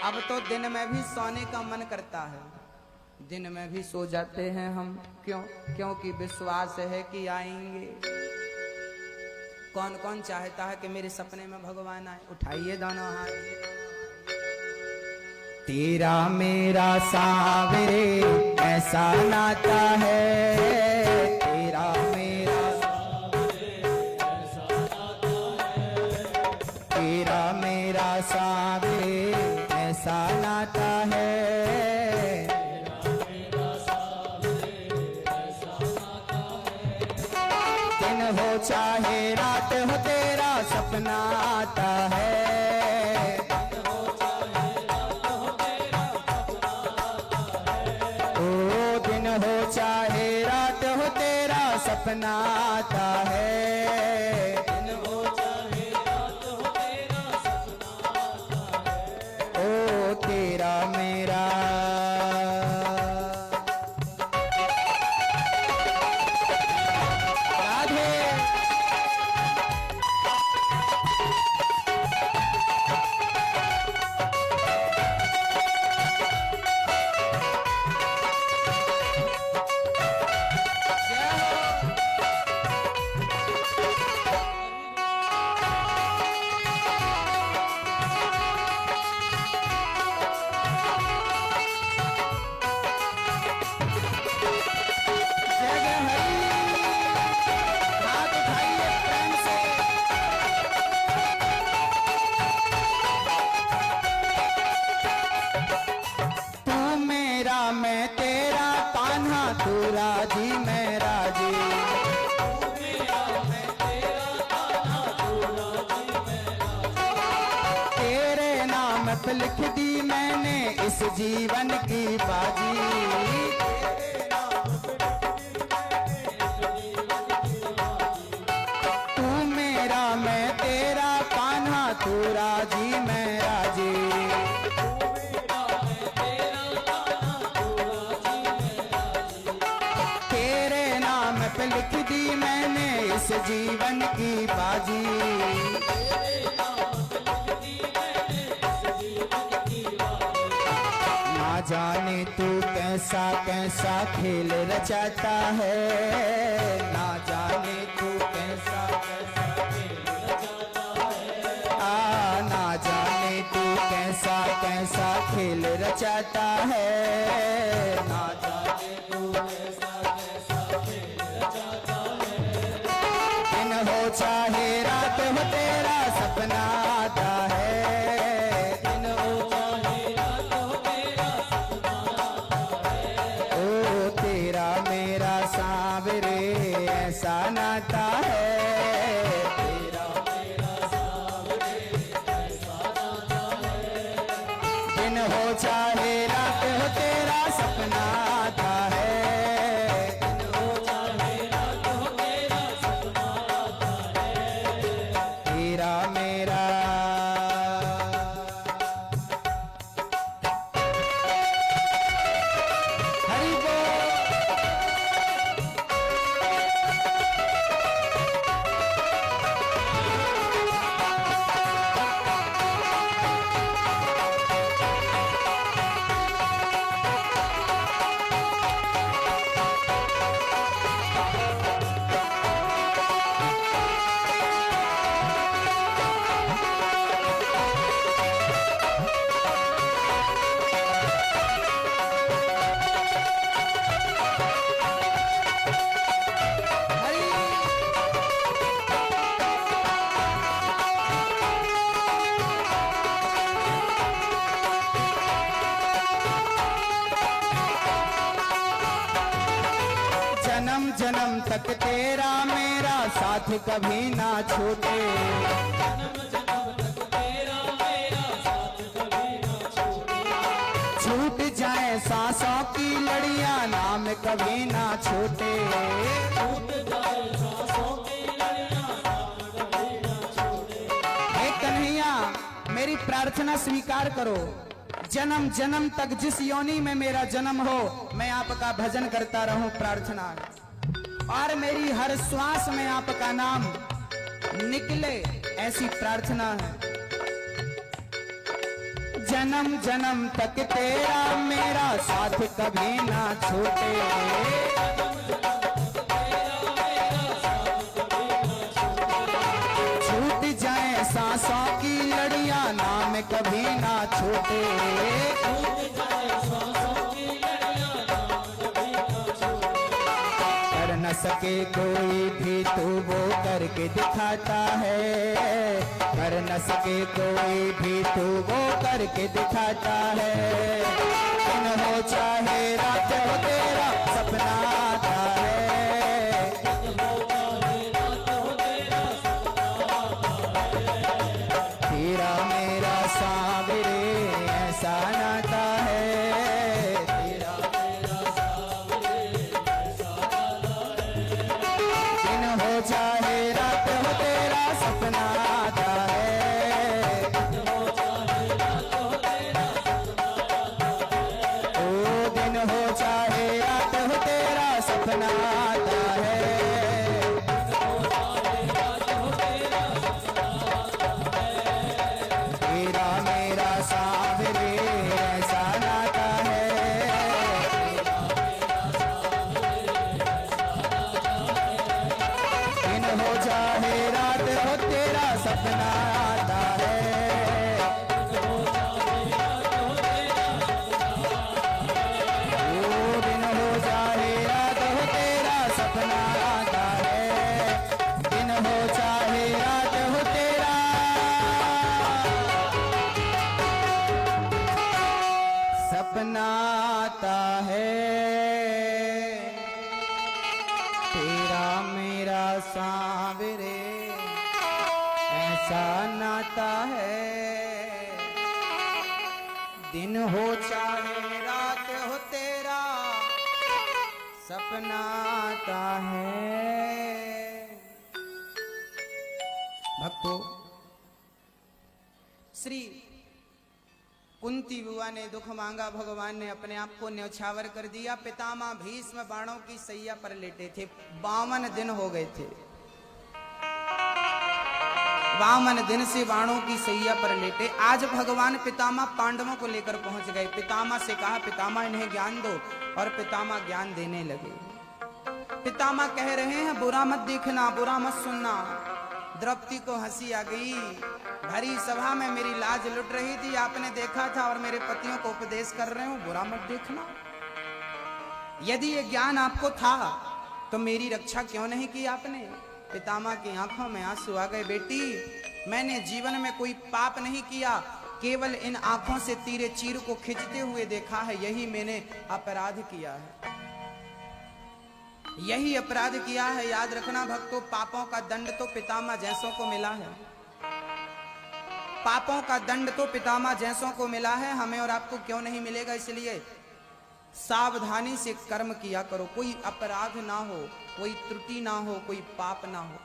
अब तो दिन में भी सोने का मन करता है, दिन में भी सो जाते हैं हम। क्यों? क्योंकि विश्वास है कि आएंगे। कौन कौन चाहता है कि मेरे सपने में भगवान आए? उठाइए दोनों हाथ। तेरा मेरा सांवरे ऐसा नाता है, तेरा मेरा सांवरे ऐसा नाता है, तेरा मेरा सांवरे ऐसा नाता है, तेरा मेरा सांवरे ऐसा नाता है। दिन हो चाहे रात हो, तेरा सपना आता है। सपना आता है। दिन हो चाहे रात हो, तेरा सपना आता है। ओ तेरा मेरा राधे। पे लिख दी मैंने इस जीवन की बाजी। तू मेरा मैं तेरा कान्हा, तू राजी मैं राजी। तेरे नाम पे लिख दी मैंने इस जीवन की बाजी। ना जाने तू कैसा कैसा खेल रचाता है, ना जाने तू कैसा कैसा खेल रचाता है। ना जाने तू कैसा कैसा खेल रचाता है, ना जाने तू कैसा कैसा खेल रचाता है। दिन हो चाहे रात हो तेरा सपना आता है, दिन हो चाहे रात हो तेरा सपना आता है। ओ तेरा मेरा सांवरे ऐसा नाता है, तेरा मेरा सांवरे ऐसा नाता है। दिन हो चाहे रात हो तेरा सपना आता है, दिन हो चाहे रात हो तेरा सपना आता है। तेरा मेरा हरि बोल। जन्म जन्म तक तेरा मेरा साथ कभी ना छूटे। जन्म जन्म तक तेरा मेरा साथ कभी ना छूटे। छूट जाए सांसों की लड़ियां नाम कभी ना छूटे। छूट जाए सांसों की लड़ियां नाम कभी ना छूटे। हे कन्हैया मेरी प्रार्थना स्वीकार करो, जन्म जन्म तक जिस योनि में मेरा जन्म हो मैं आपका भजन करता रहूं, प्रार्थना है। और मेरी हर श्वास में आपका नाम निकले ऐसी प्रार्थना है। जन्म जन्म तक तेरा मेरा साथ कभी ना छूटे। छूट जाए सांसों की लड़ियां नाम कभी ना छूटे। कर न सके कोई भी तू वो करके दिखाता है, कर न सके कोई भी तू वो करके दिखाता है। दिन हो चाहे रात हो तेरा सपना आता है, तेरा मेरा सांवरे ऐसा नाता है, तेरा मेरा सांवरे ऐसा नाता है। दिन हो चाहे रात हो तेरा सपना आता है, दिन हो चाहे रात हो तेरा सपना आता है। ओ दिन हो चाहे रात हो तेरा सपना आता है। तेरा मेरा सांवरे ऐसा नाता है, दिन हो चाहे रात हो तेरा सपना आता है। ओ दिन हो चाहे रात हो तेरा सपना आता है, दिन हो चाहे रात हो तेरा सपना आता है। तेरा मेरा सांवरे ऐसा नाता है, दिन हो चाहे रात हो तेरा सपना आता है। भक्तों, श्री कुंती बुआ ने दुख मांगा, भगवान ने अपने आप को न्यौछावर कर दिया। पितामह भीष्म बाणों की सैया पर लेटे थे, 52 दिन हो गए थे। 52 दिन से बाणों की सैया पर लेटे। आज भगवान पितामह पांडवों को लेकर पहुंच गए। पितामह से कहा, पितामह इन्हें ज्ञान दो, और पितामह ज्ञान देने लगे। पितामह कह रहे हैं, बुरा मत देखना, बुरा मत सुनना। द्रौपदी को हंसी आ गई। भरी सभा में मेरी लाज लुट रही थी, आपने देखा था, और मेरे पतियों को उपदेश कर रहे हो, बुरा मत देखना। यदि ये ज्ञान आपको था तो मेरी रक्षा क्यों नहीं की आपने? पितामह की आंखों में आंसू आ गए। बेटी, मैंने जीवन में कोई पाप नहीं किया, केवल इन आंखों से तीरे चीर को खींचते हुए देखा है, यही मैंने अपराध किया है, यही अपराध किया है। याद रखना भक्तों, पापों का दंड तो पितामह जैसों को मिला है। पापों का दंड तो पितामह जैसों को मिला है, हमें और आपको क्यों नहीं मिलेगा? इसलिए सावधानी से कर्म किया करो, कोई अपराध ना हो, कोई त्रुटि ना हो, कोई पाप ना हो।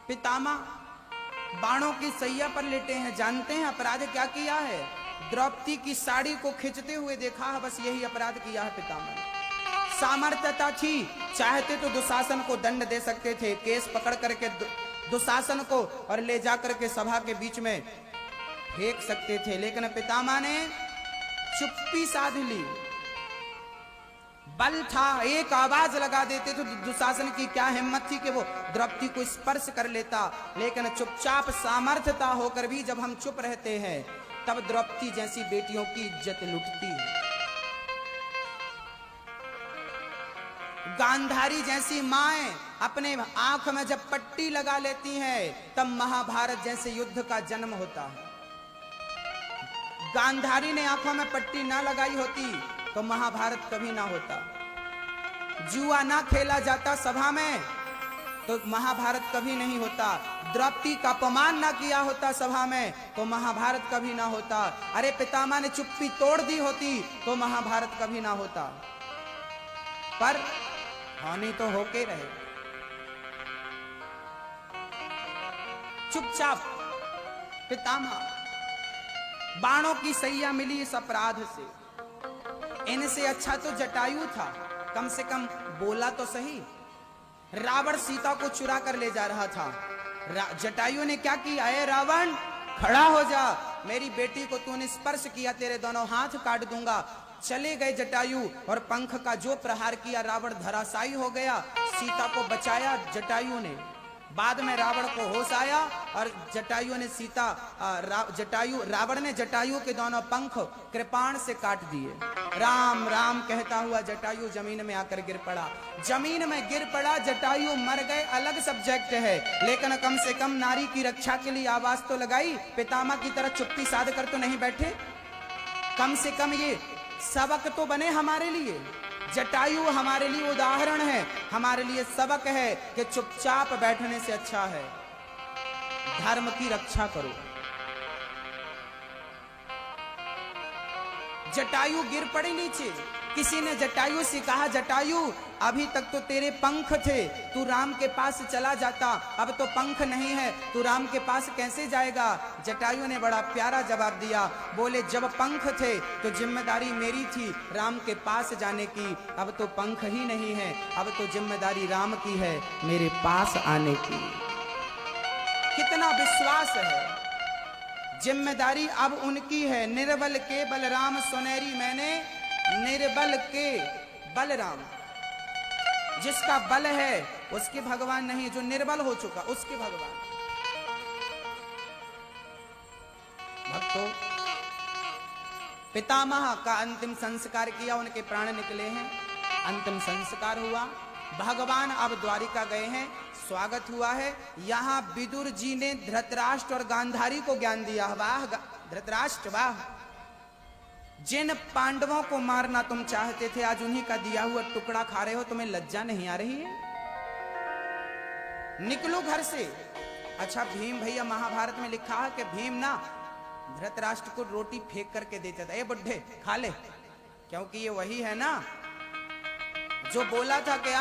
पितामह बाणों की सैया पर लेटे हैं, जानते हैं अपराध क्या किया है? द्रौपदी की साड़ी को खींचते हुए देखा है, बस यही अपराध किया है पितामह ने। सामर्थ्यता थी, चाहते तो दुशासन को दंड दे सकते थे, केस पकड़ करके दुशासन को और ले जाकर के सभा के बीच में फेंक सकते थे, लेकिन पितामह ने चुप्पी साध ली। बल था, एक आवाज लगा देते तो दुशासन की क्या हिम्मत थी कि वो द्रौपदी को स्पर्श कर लेता। लेकिन चुपचाप सामर्थ्यता होकर भी जब हम चुप रहते हैं, तब द्रौपदी जैसी बेटियों की इज्जत लुटती है। गांधारी जैसी माएं अपने आंख में जब पट्टी लगा लेती हैं, तब महाभारत जैसे युद्ध का जन्म होता है। गांधारी ने आंखों में पट्टी ना लगाई होती तो महाभारत कभी ना होता। जुआ ना खेला जाता सभा में तो महाभारत कभी नहीं होता। द्रौपदी का अपमान ना किया होता सभा में तो महाभारत कभी ना होता। अरे पितामह ने चुप्पी तोड़ दी होती तो महाभारत कभी ना होता। पर हानि तो होके रहे। चुपचाप पितामह, बाणों की सैया मिली इस अपराध से। इनसे अच्छा तो जटायु था, कम से कम बोला तो सही। रावण सीता को चुरा कर ले जा रहा था, जटायु ने क्या किया? अरे रावण, खड़ा हो जा, मेरी बेटी को तूने स्पर्श किया, तेरे दोनों हाथ काट दूंगा। चले गए जटायु और पंख का जो प्रहार किया, रावण धराशायी हो गया। सीता को बचाया जटायु ने। बाद में रावण को होश आया और जटायु ने रावण ने जटायु के दोनों पंख कृपाण से काट दिए। राम राम कहता हुआ जटायु जमीन में आकर गिर पड़ा। जमीन में गिर पड़ा, जटायु मर गए, अलग सब्जेक्ट है, लेकिन कम से कम नारी की रक्षा के लिए आवाज तो लगाई। पितामह की तरह चुप्पी साध कर तो नहीं बैठे। कम से कम ये सबक तो बने हमारे लिए। जटायु हमारे लिए उदाहरण है, हमारे लिए सबक है कि चुपचाप बैठने से अच्छा है धर्म की रक्षा करो। जटायु गिर पड़े नीचे। किसी ने जटायु से कहा, जटायु अभी तक तो तेरे पंख थे, तू राम के पास चला जाता, अब तो पंख नहीं है, तू राम के पास कैसे जाएगा? जटायु ने बड़ा प्यारा जवाब दिया, बोले जब पंख थे तो जिम्मेदारी मेरी थी राम के पास जाने की, अब तो पंख ही नहीं है, अब तो जिम्मेदारी राम की है मेरे पास आने की। कितना विश्वास है। जिम्मेदारी अब उनकी है। निर्बल के बलराम सुनेरी मैंने, निर्बल के बलराम। जिसका बल है उसके भगवान नहीं, जो निर्बल हो चुका उसके भगवान। भक्तों, पितामह का अंतिम संस्कार किया, उनके प्राण निकले हैं, अंतिम संस्कार हुआ। भगवान अब द्वारिका गए हैं, स्वागत हुआ है। यहां विदुर जी ने धृतराष्ट्र और गांधारी को ज्ञान दिया। वाह धृतराष्ट्र वाह, जिन पांडवों को मारना तुम चाहते थे आज उन्हीं का दिया हुआ टुकड़ा खा रहे हो, तुम्हें लज्जा नहीं आ रही है? निकलो घर से। अच्छा, भीम भैया, महाभारत में लिखा है कि भीम ना धृतराष्ट्र को रोटी फेंक करके देता था, ए बुड्ढे खा ले, क्योंकि ये वही है ना जो बोला था कि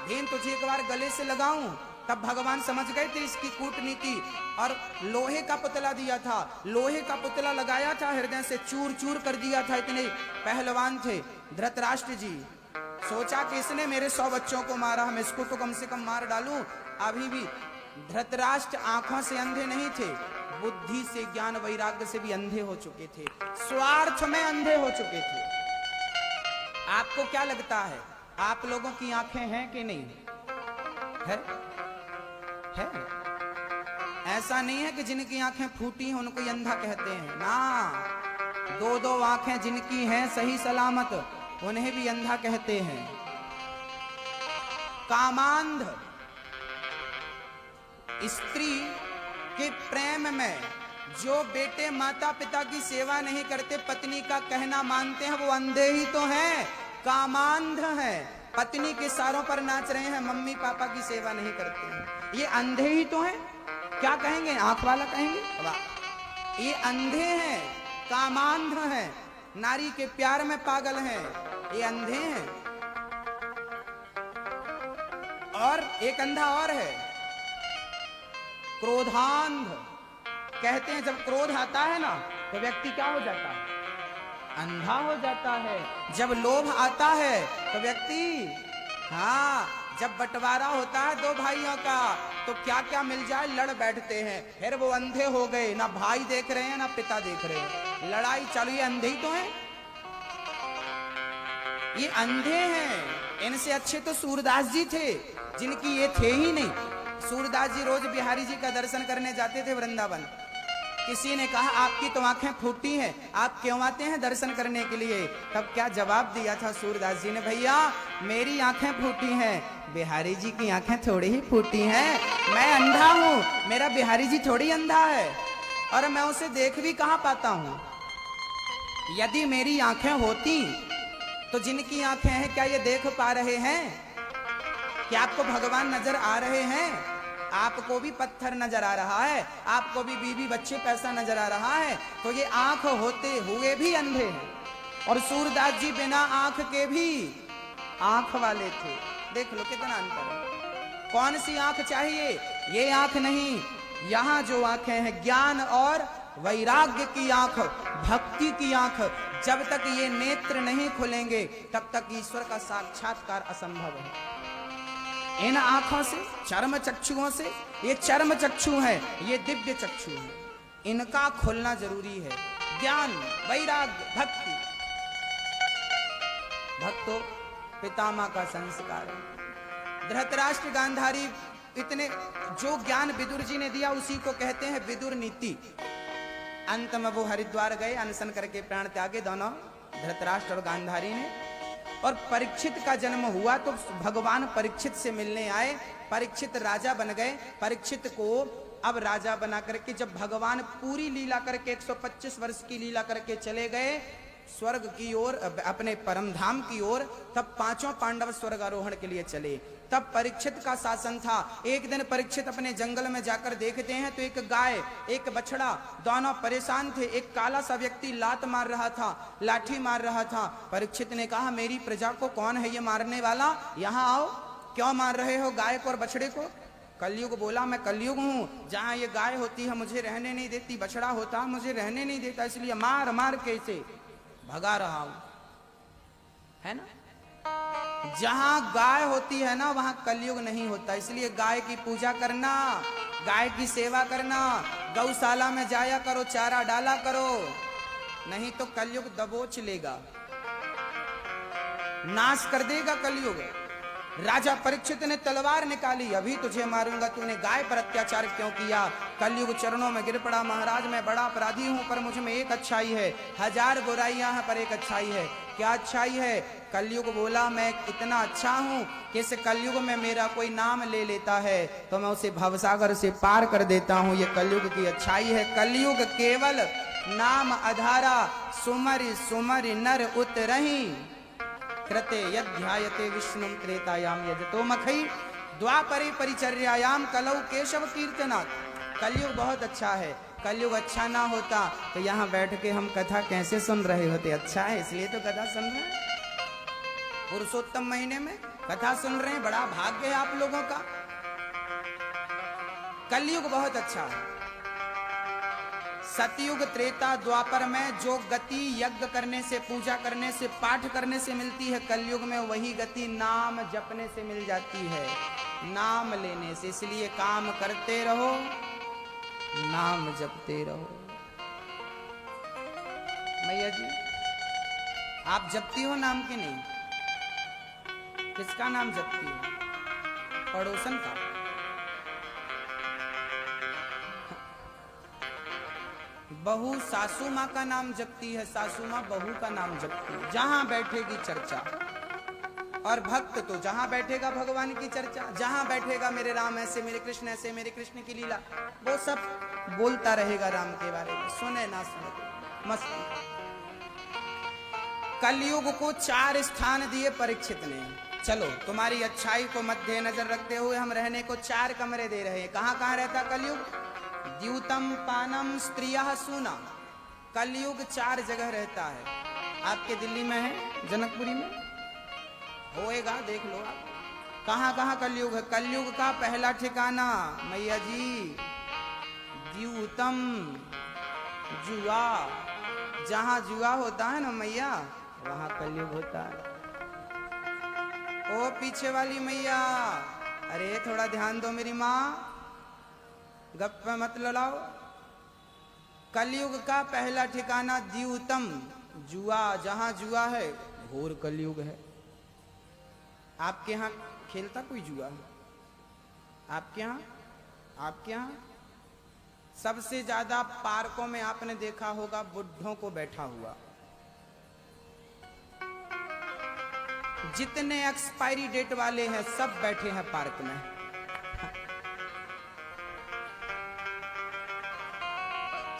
भीम तुझे एक बार गले से लगाऊं। तब भगवान समझ गए थे इसकी कूटनीति और लोहे का पुतला दिया था, लोहे का पुतला लगाया था, हृदय से चूर चूर कर दिया था। इतने पहलवान थे धृतराष्ट्र जी। सोचा कि इसने मेरे 100 बच्चों को मारा, मैं इसको तो कम से कम मार डालूं। अभी भी धृतराष्ट्र आंखों से अंधे नहीं थे, बुद्धि से, ज्ञान वैराग्य से भी अंधे हो चुके थे, स्वार्थ में अंधे हो चुके थे। आपको क्या लगता है, आप लोगों की आंखें हैं कि नहीं है? है? ऐसा नहीं है कि जिनकी आंखें फूटी हैं उनको अंधा कहते हैं ना, 2-2 आंखें जिनकी हैं सही सलामत उन्हें भी अंधा कहते हैं। कामांध स्त्री के प्रेम में जो बेटे माता पिता की सेवा नहीं करते, पत्नी का कहना मानते हैं, वो अंधे ही तो हैं, कामांध हैं। पत्नी के सारों पर नाच रहे हैं, मम्मी पापा की सेवा नहीं करते हैं, ये अंधे ही तो हैं। क्या कहेंगे, आंख वाला कहेंगे? वाह, ये अंधे हैं, कामांध हैं, नारी के प्यार में पागल हैं, ये अंधे हैं। और एक अंधा और है, क्रोधांध। कहते हैं जब क्रोध आता है ना तो व्यक्ति क्या हो जाता है, अंधा हो जाता है। जब लोभ आता है तो व्यक्ति, हाँ, जब बंटवारा होता है 2 भाइयों का तो क्या क्या मिल जाए लड़ बैठते हैं, फिर वो अंधे हो गए, ना भाई देख रहे हैं ना पिता देख रहे हैं, लड़ाई चालू। ये अंधे ही तो हैं, ये अंधे हैं। इनसे अच्छे तो सूरदास जी थे जिनकी ये थे ही नहीं। सूरदास जी रोज बिहारी जी का दर्शन करने जाते थे वृंदावन। किसी ने कहा आपकी तो आंखें फूटी हैं, आप क्यों आते हैं दर्शन करने के लिए? तब क्या जवाब दिया था सूरदास जी ने, भैया मेरी आंखें फूटी हैं, बिहारी जी की आंखें थोड़ी ही फूटी हैं। मैं अंधा हूं, मेरा बिहारी जी थोड़ी अंधा है, और मैं उसे देख भी कहां पाता हूं। यदि मेरी आंखें होती तो जिनकी आंखें हैं क्या ये देख पा रहे हैं? क्या आपको भगवान नजर आ रहे हैं? आपको भी पत्थर नजर आ रहा है, आपको भी बीवी बच्चे पैसा नजर आ रहा है, तो ये आंख होते हुए भी अंधे हैं। और सूरदास जी बिना आंख के भी आंख वाले थे। देख लो कितना अंतर है। कौन सी आंख चाहिए? ये आंख नहीं, यहां जो आंखें हैं ज्ञान और वैराग्य की आंख, भक्ति की आंख, जब तक ये नेत्र नहीं खुलेंगे तब तक ईश्वर का साक्षात्कार असंभव है। इन आंखों से, चर्म चक्षुओं से, ये चर्म चक्षु है, ये दिव्य चक्षु है, इनका खुलना जरूरी है। ज्ञान वैराग्य भक्ति, भक्तो पितामह का संस्कार है। धृतराष्ट्र गांधारी इतने जो ज्ञान विदुर जी ने दिया उसी को कहते हैं विदुर नीति। अंत में वो हरिद्वार गए, अनशन करके प्राण त्यागे दोनों, धृतराष्ट्र और गांधारी ने। और परीक्षित का जन्म हुआ तो भगवान परीक्षित से मिलने आए, परीक्षित राजा बन गए। परीक्षित को अब राजा बना करके जब भगवान पूरी लीला करके 125 वर्ष की लीला करके चले गए स्वर्ग की ओर, अपने परम धाम की ओर, तब 5 पांडव स्वर्ग आरोहण के लिए चले। तब परीक्षित का शासन था। एक दिन परीक्षित अपने जंगल में जाकर देखते हैं तो एक गाय एक बछड़ा दोनों परेशान थे। एक काला सा व्यक्ति लात मार रहा था, लाठी मार रहा था। परीक्षित ने कहा मेरी प्रजा को कौन है ये मारने वाला, यहाँ आओ। क्यों मार रहे हो गाय को और बछड़े को? कलयुग बोला मैं कलयुग हूँ, जहाँ ये गाय होती है मुझे रहने नहीं देती, बछड़ा होता मुझे रहने नहीं देता, इसलिए मार मार के इसे भगा रहा हूं, है ना। जहां गाय होती है ना वहां कलयुग नहीं होता, इसलिए गाय की पूजा करना, गाय की सेवा करना, गौशाला में जाया करो, चारा डाला करो, नहीं तो कलयुग दबोच लेगा, नाश कर देगा कलयुग। राजा परीक्षित ने तलवार निकाली, अभी तुझे मारूंगा, तूने गाय पर अत्याचार क्यों किया? कलयुग चरणों में गिर पड़ा, महाराज मैं बड़ा अपराधी हूं पर मुझ में एक अच्छाई है, 1000 बुराइयां हैं पर एक अच्छाई है। क्या अच्छाई है? कलयुग बोला मैं इतना अच्छा हूं कि इस कलयुग में मेरा कोई नाम ले लेता है तो मैं उसे भवसागर से पार कर देता हूं, ये कलयुग की अच्छाई है। कलयुग केवल नाम आधारा, सुमरि सुमरि नर उतरहि, कृते यध्यायते विष्णुम त्रेतायाम यजतो मखई, द्वापरे परिचर्यायाम कलौ केशव कीर्तनात्। कलयुग बहुत अच्छा है, कलयुग अच्छा ना होता तो यहाँ बैठ के हम कथा कैसे सुन रहे होते। अच्छा है इसलिए तो कथा सुन रहे हैं, पुरुषोत्तम महीने में कथा सुन रहे हैं, बड़ा भाग्य है आप लोगों का। कलयुग बहुत अच्छा है। सतयुग त्रेता द्वापर में जो गति यज्ञ करने से, पूजा करने से, पाठ करने से मिलती है, कलयुग में वही गति नाम जपने से मिल जाती है, नाम लेने से। इसलिए काम करते रहो, नाम जपते रहो। मैया जी आप जपती हो नाम की नहीं? किसका नाम जपती हो? पड़ोसन का? बहू सासू माँ का नाम जपती है, सासू माँ बहू का नाम जपती है। जहां बैठेगी चर्चा, और भक्त तो जहां बैठेगा भगवान की चर्चा, जहां बैठेगा मेरे राम ऐसे, मेरे कृष्ण ऐसे, मेरे कृष्ण की लीला, वो सब बोलता रहेगा राम के बारे में, सुने ना सुने मस्त। कलयुग को 4 स्थान दिए परीक्षित ने। चलो तुम्हारी अच्छाई को मध्य नजर रखते हुए हम रहने को 4 कमरे दे रहे हैं। कहां कहां रहता कलयुग? द्यूतम पानम स्त्रियः सूना। कलयुग 4 जगह रहता है। आपके दिल्ली में है, जनकपुरी में होएगा, देख लो आप। कहां कहां कलयुग है? कलयुग का पहला ठिकाना मैया जी द्यूतम, जुआ। जहां जुआ होता है ना मैया, वहां कलयुग होता है। ओ पीछे वाली मैया, अरे थोड़ा ध्यान दो मेरी माँ, गप मत लड़ाओ। कलयुग का पहला ठिकाना द्यूतम, जुआ। जहां जुआ है घोर कलयुग है। आपके यहां खेलता कोई जुआ? आपके यहां? आपके यहां सबसे ज्यादा पार्कों में आपने देखा होगा बुढ़ों को बैठा हुआ। जितने एक्सपायरी डेट वाले हैं सब बैठे हैं पार्क में।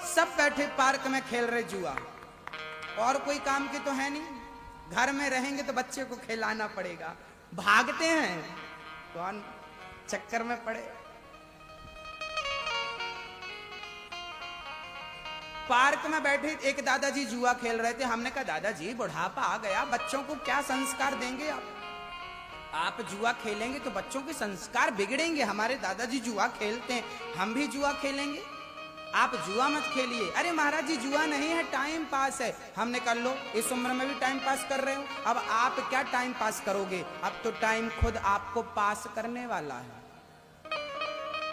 सब बैठे पार्क में खेल रहे जुआ। और कोई काम की तो है नहीं, घर में रहेंगे तो बच्चे को खिलाना पड़ेगा, भागते हैं, कौन चक्कर में पड़े। पार्क में बैठे एक दादाजी जुआ खेल रहे थे। हमने कहा दादाजी बुढ़ापा आ गया, बच्चों को क्या संस्कार देंगे आप जुआ खेलेंगे तो बच्चों के संस्कार बिगड़ेंगे। हमारे दादाजी जुआ खेलते हैं, हम भी जुआ खेलेंगे, आप जुआ मत खेलिए। अरे महाराज जी जुआ नहीं है, टाइम पास है। हमने कर लो, इस उम्र में भी टाइम पास कर रहे हो, अब आप क्या टाइम पास करोगे? अब तो टाइम खुद आपको पास करने वाला है।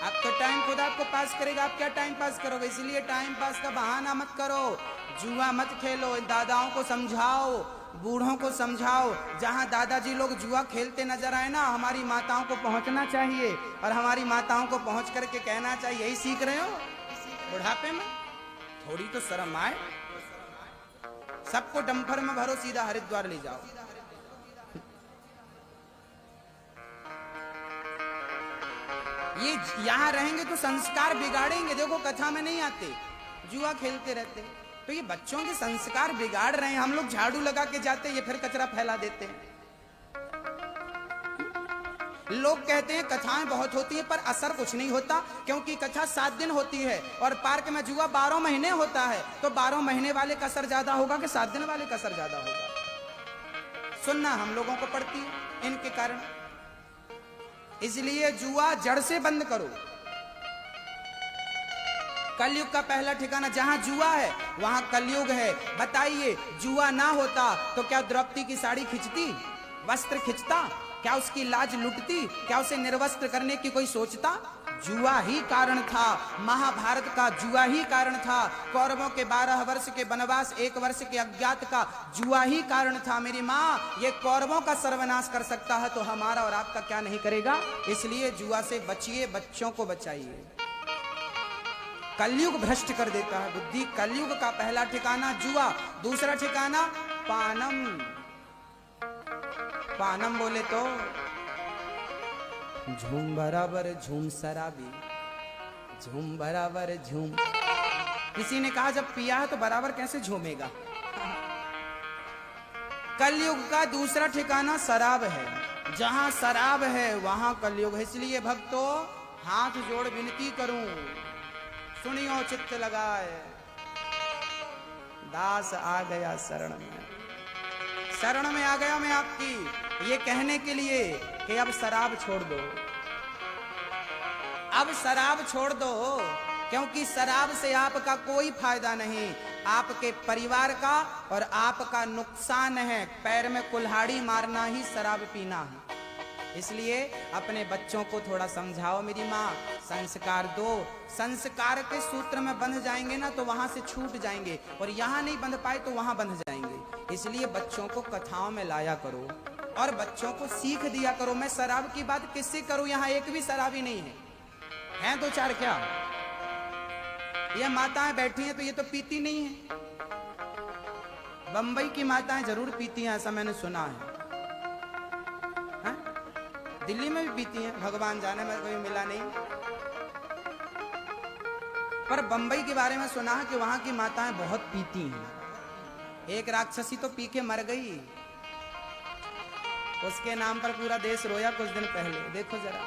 अब तो टाइम खुद आपको पास करेगा, आप क्या टाइम पास करोगे? इसलिए टाइम पास का बहाना मत करो, जुआ मत खेलो। दादाओं को समझाओ, बूढ़ों को समझाओ। जहां दादाजी लोग जुआ खेलते नजर आए ना, हमारी माताओं को पहुंचना चाहिए और हमारी माताओं को पहुंच करके कहना चाहिए यही सीख रहे हो बुढ़ापे में? थोड़ी तो शर्म आए। सबको डंपर में भरो, सीधा हरिद्वार ले जाओ। ये यहां रहेंगे तो संस्कार बिगाड़ेंगे। देखो कथा में नहीं आते, जुआ खेलते रहते, तो ये बच्चों के संस्कार बिगाड़ रहे हैं। हम लोग झाड़ू लगा के जाते, ये फिर कचरा फैला देते हैं। लोग कहते हैं कथाएं बहुत होती है पर असर कुछ नहीं होता, क्योंकि कथा 7 दिन होती है और पार्क में जुआ 12 महीने होता है। तो 12 महीने वाले का असर ज्यादा होगा कि 7 दिन वाले का असर ज्यादा होगा? सुनना हम लोगों को पड़ती है इनके कारण। इसलिए जुआ जड़ से बंद करो। कलयुग का पहला ठिकाना जहां जुआ है वहां कलयुग है। बताइए जुआ ना होता तो क्या द्रौपदी की साड़ी खिंचती, वस्त्र खिंचता? क्या उसकी लाज लुटती? क्या उसे निर्वस्त्र करने की कोई सोचता? जुआ ही कारण था। महाभारत का जुआ ही कारण था। कौरवों के 12 वर्ष के वनवास, 1 वर्ष के अज्ञात का जुआ ही कारण था। मेरी माँ, ये कौरवों का सर्वनाश कर सकता है तो हमारा और आपका क्या नहीं करेगा? इसलिए जुआ से बचिए, बच्चों को बचाइए। कलयुग भ्रष्ट कर देता है बुद्धि। कलयुग का पहला ठिकाना जुआ, दूसरा ठिकाना पानम। पानम बोले तो झूम बराबर झूम शराबी, झूम बराबर झूम। किसी ने कहा जब पिया है तो बराबर कैसे झूमेगा? कलयुग का दूसरा ठिकाना शराब है। जहां शराब है वहां कलयुग है। इसलिए भक्तों हाथ जोड़ विनती करूं, सुनियो चित्त लगाए, दास आ गया शरण में। शरण में आ गया मैं आपकी, ये कहने के लिए कि अब शराब छोड़ दो, अब शराब छोड़ दो, क्योंकि शराब से आपका कोई फायदा नहीं, आपके परिवार का और आपका नुकसान है। पैर में कुल्हाड़ी मारना ही शराब पीना है। इसलिए अपने बच्चों को थोड़ा समझाओ मेरी माँ, संस्कार दो। संस्कार के सूत्र में बंध जाएंगे ना तो वहां से छूट जाएंगे, और यहाँ नहीं बंध पाए तो वहां बंध जाएंगे। इसलिए बच्चों को कथाओं में लाया करो और बच्चों को सीख दिया करो। मैं शराब की बात किससे करूं, यहाँ एक भी शराबी नहीं है, हैं दो चार क्या? ये माताएं बैठी हैं तो ये तो पीती नहीं है। बंबई की माताएं जरूर पीती हैं, ऐसा मैंने सुना है। दिल्ली में भी पीती हैं, भगवान जाने, में कोई मिला नहीं। पर बंबई के बारे में सुना है कि वहां की माताएं बहुत पीती हैं। एक राक्षसी तो पी के मर गई, उसके नाम पर पूरा देश रोया कुछ दिन पहले। देखो जरा,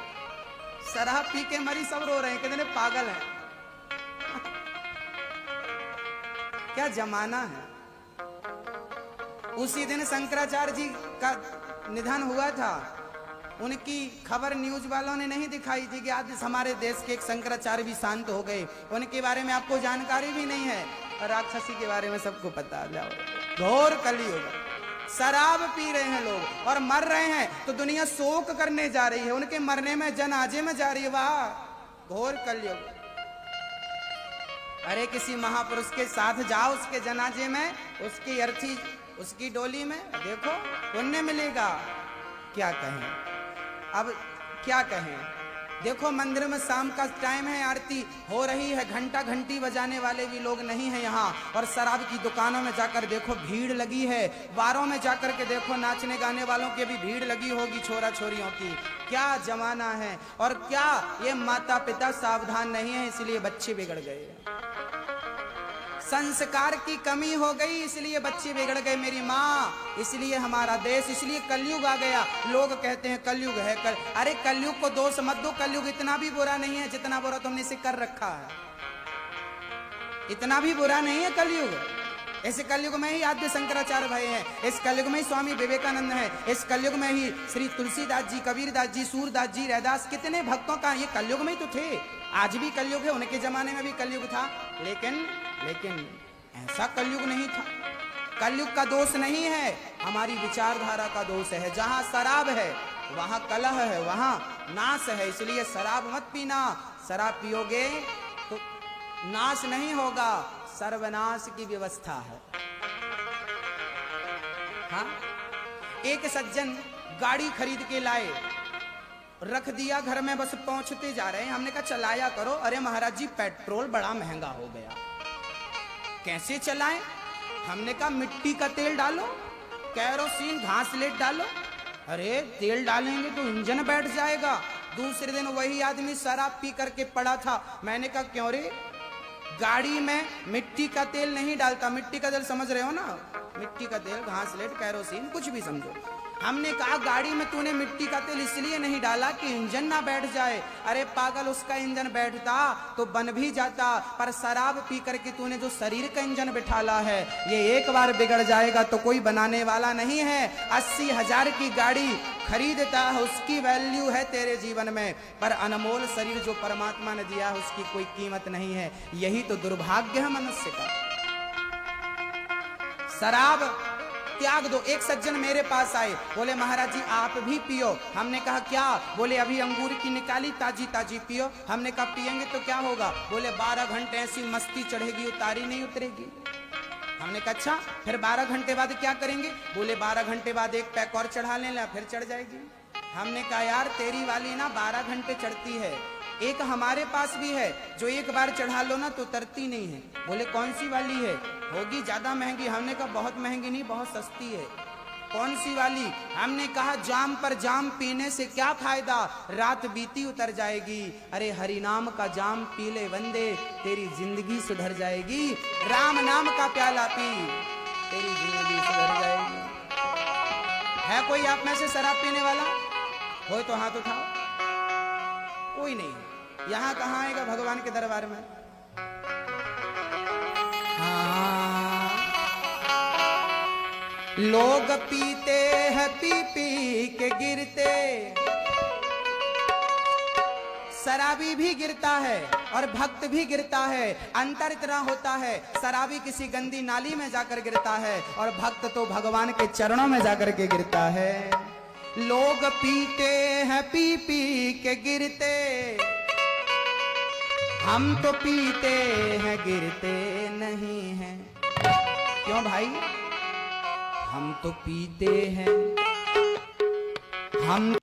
शराब पी के मरी, सब रो रहे हैं, कहते हैं पागल है। क्या जमाना है। उसी दिन शंकराचार्य जी का निधन हुआ था, उनकी खबर न्यूज वालों ने नहीं दिखाई थी कि आज हमारे देश के एक शंकराचार्य भी शांत हो गए। उनके बारे में आपको जानकारी भी नहीं है, और राक्षसी के बारे में सबको पता। जाओ, घोर कलयुग, शराब पी रहे हैं लोग और मर रहे हैं, तो दुनिया शोक करने जा रही है, उनके मरने में जनाजे में जा रही है। वाह, घोर कलयुग। अरे किसी महापुरुष के साथ जाओ, उसके जनाजे में, उसकी अर्थी, उसकी डोली में, देखो पुण्य मिलेगा। क्या कहें अब, क्या कहें। देखो मंदिर में शाम का टाइम है, आरती हो रही है, घंटा घंटी बजाने वाले भी लोग नहीं है यहाँ, और शराब की दुकानों में जाकर देखो भीड़ लगी है, बारों में जाकर के देखो नाचने गाने वालों की भी भीड़ लगी होगी, छोरा छोरियों की। क्या जमाना है, और क्या ये माता पिता सावधान नहीं है, इसलिए बच्चे बिगड़ गए। संस्कार की कमी हो गई, इसलिए बच्चे बिगड़ गए मेरी माँ। इसलिए हमारा देश, इसलिए कलयुग आ गया। लोग कहते हैं कलयुग है, अरे कलयुग को दोष मत दो, कलयुग इतना भी बुरा नहीं है जितना बुरा तुमने इसे कर रखा है। इतना भी बुरा नहीं है कलयुग। इस कलयुग में ही आद्य शंकराचार्य भय हैं, इस कलयुग में ही स्वामी विवेकानंद है, इस कलयुग में ही श्री तुलसीदास जी, कबीरदास जी, सूरदास जी, रैदास, कितने भक्तों का ये कलयुग में ही तो थे। आज भी कलयुग है, उनके जमाने में भी कलयुग था, लेकिन ऐसा कलयुग नहीं था। कलयुग का दोष नहीं है, हमारी विचारधारा का दोष है। जहां शराब है वहां कलह है, वहां नाश है। इसलिए शराब मत पीना, शराब पियोगे तो नाश नहीं होगा, सर्वनाश की व्यवस्था है। हाँ, एक सज्जन गाड़ी खरीद के लाए, रख दिया घर में, बस पहुंचते जा रहे हैं। हमने कहा चलाया करो। अरे महाराज जी पेट्रोल बड़ा महंगा हो गया, कैसे चलाएं? हमने कहा मिट्टी का तेल डालो, केरोसिन, घासलेट डालो। अरे तेल डालेंगे तो इंजन बैठ जाएगा। दूसरे दिन वही आदमी शराब पी करके पड़ा था। मैंने कहा क्यों रे? गाड़ी में मिट्टी का तेल नहीं डालता। मिट्टी का तेल समझ रहे हो ना, मिट्टी का तेल, घासलेट, केरोसिन, कुछ भी समझो। हमने कहा गाड़ी में तूने मिट्टी का तेल इसलिए नहीं डाला कि इंजन ना बैठ जाए। अरे पागल, उसका इंजन बैठता तो बन भी जाता, पर शराब पी करके तूने जो शरीर का इंजन बिठाला है, ये एक बार बिगड़ जाएगा तो कोई बनाने वाला नहीं है। 80,000 की गाड़ी खरीदता है, उसकी वैल्यू है तेरे जीवन में, पर अनमोल शरीर जो परमात्मा ने दिया है उसकी कोई कीमत नहीं है। यही तो दुर्भाग्य है मनुष्य का। शराब त्याग दो। एक सज्जन मेरे पास आए, बोले महाराज जी आप भी पियो। हमने कहा क्या? बोले अभी अंगूर की निकाली, ताजी ताजी पियो। हमने कहा पियेंगे तो क्या होगा? बोले 12 घंटे ऐसी मस्ती चढ़ेगी, उतारी नहीं उतरेगी। हमने कहा अच्छा, फिर 12 घंटे बाद क्या करेंगे? बोले 12 घंटे बाद एक पैक और चढ़ा लेना, फिर चढ़ जाएगी। हमने कहा यार तेरी वाली ना 12 घंटे चढ़ती है, एक हमारे पास भी है जो एक बार चढ़ा लो ना तो उतरती नहीं है। बोले कौन सी वाली है? होगी ज्यादा महंगी। हमने कहा बहुत महंगी नहीं, बहुत सस्ती है। कौन सी वाली? हमने कहा जाम पर जाम पीने से क्या फायदा, रात बीती उतर जाएगी। अरे हरि नाम का जाम पी ले बंदे, तेरी जिंदगी सुधर जाएगी। राम नाम का प्याला पी, तेरी जिंदगी सुधर जाएगी। है कोई आप में से शराब पीने वाला? हो तो हाथ उठाओ। कोई नहीं। यहाँ कहाँ आएगा भगवान के दरबार में? हाँ। लोग पीते हैं पी पी के गिरते, शराबी भी गिरता है और भक्त भी गिरता है। अंतर इतना होता है, शराबी किसी गंदी नाली में जाकर गिरता है और भक्त तो भगवान के चरणों में जाकर के गिरता है। लोग पीते हैं पी पी के गिरते, हम तो पीते हैं गिरते नहीं हैं। क्यों भाई? हम तो पीते हैं, हम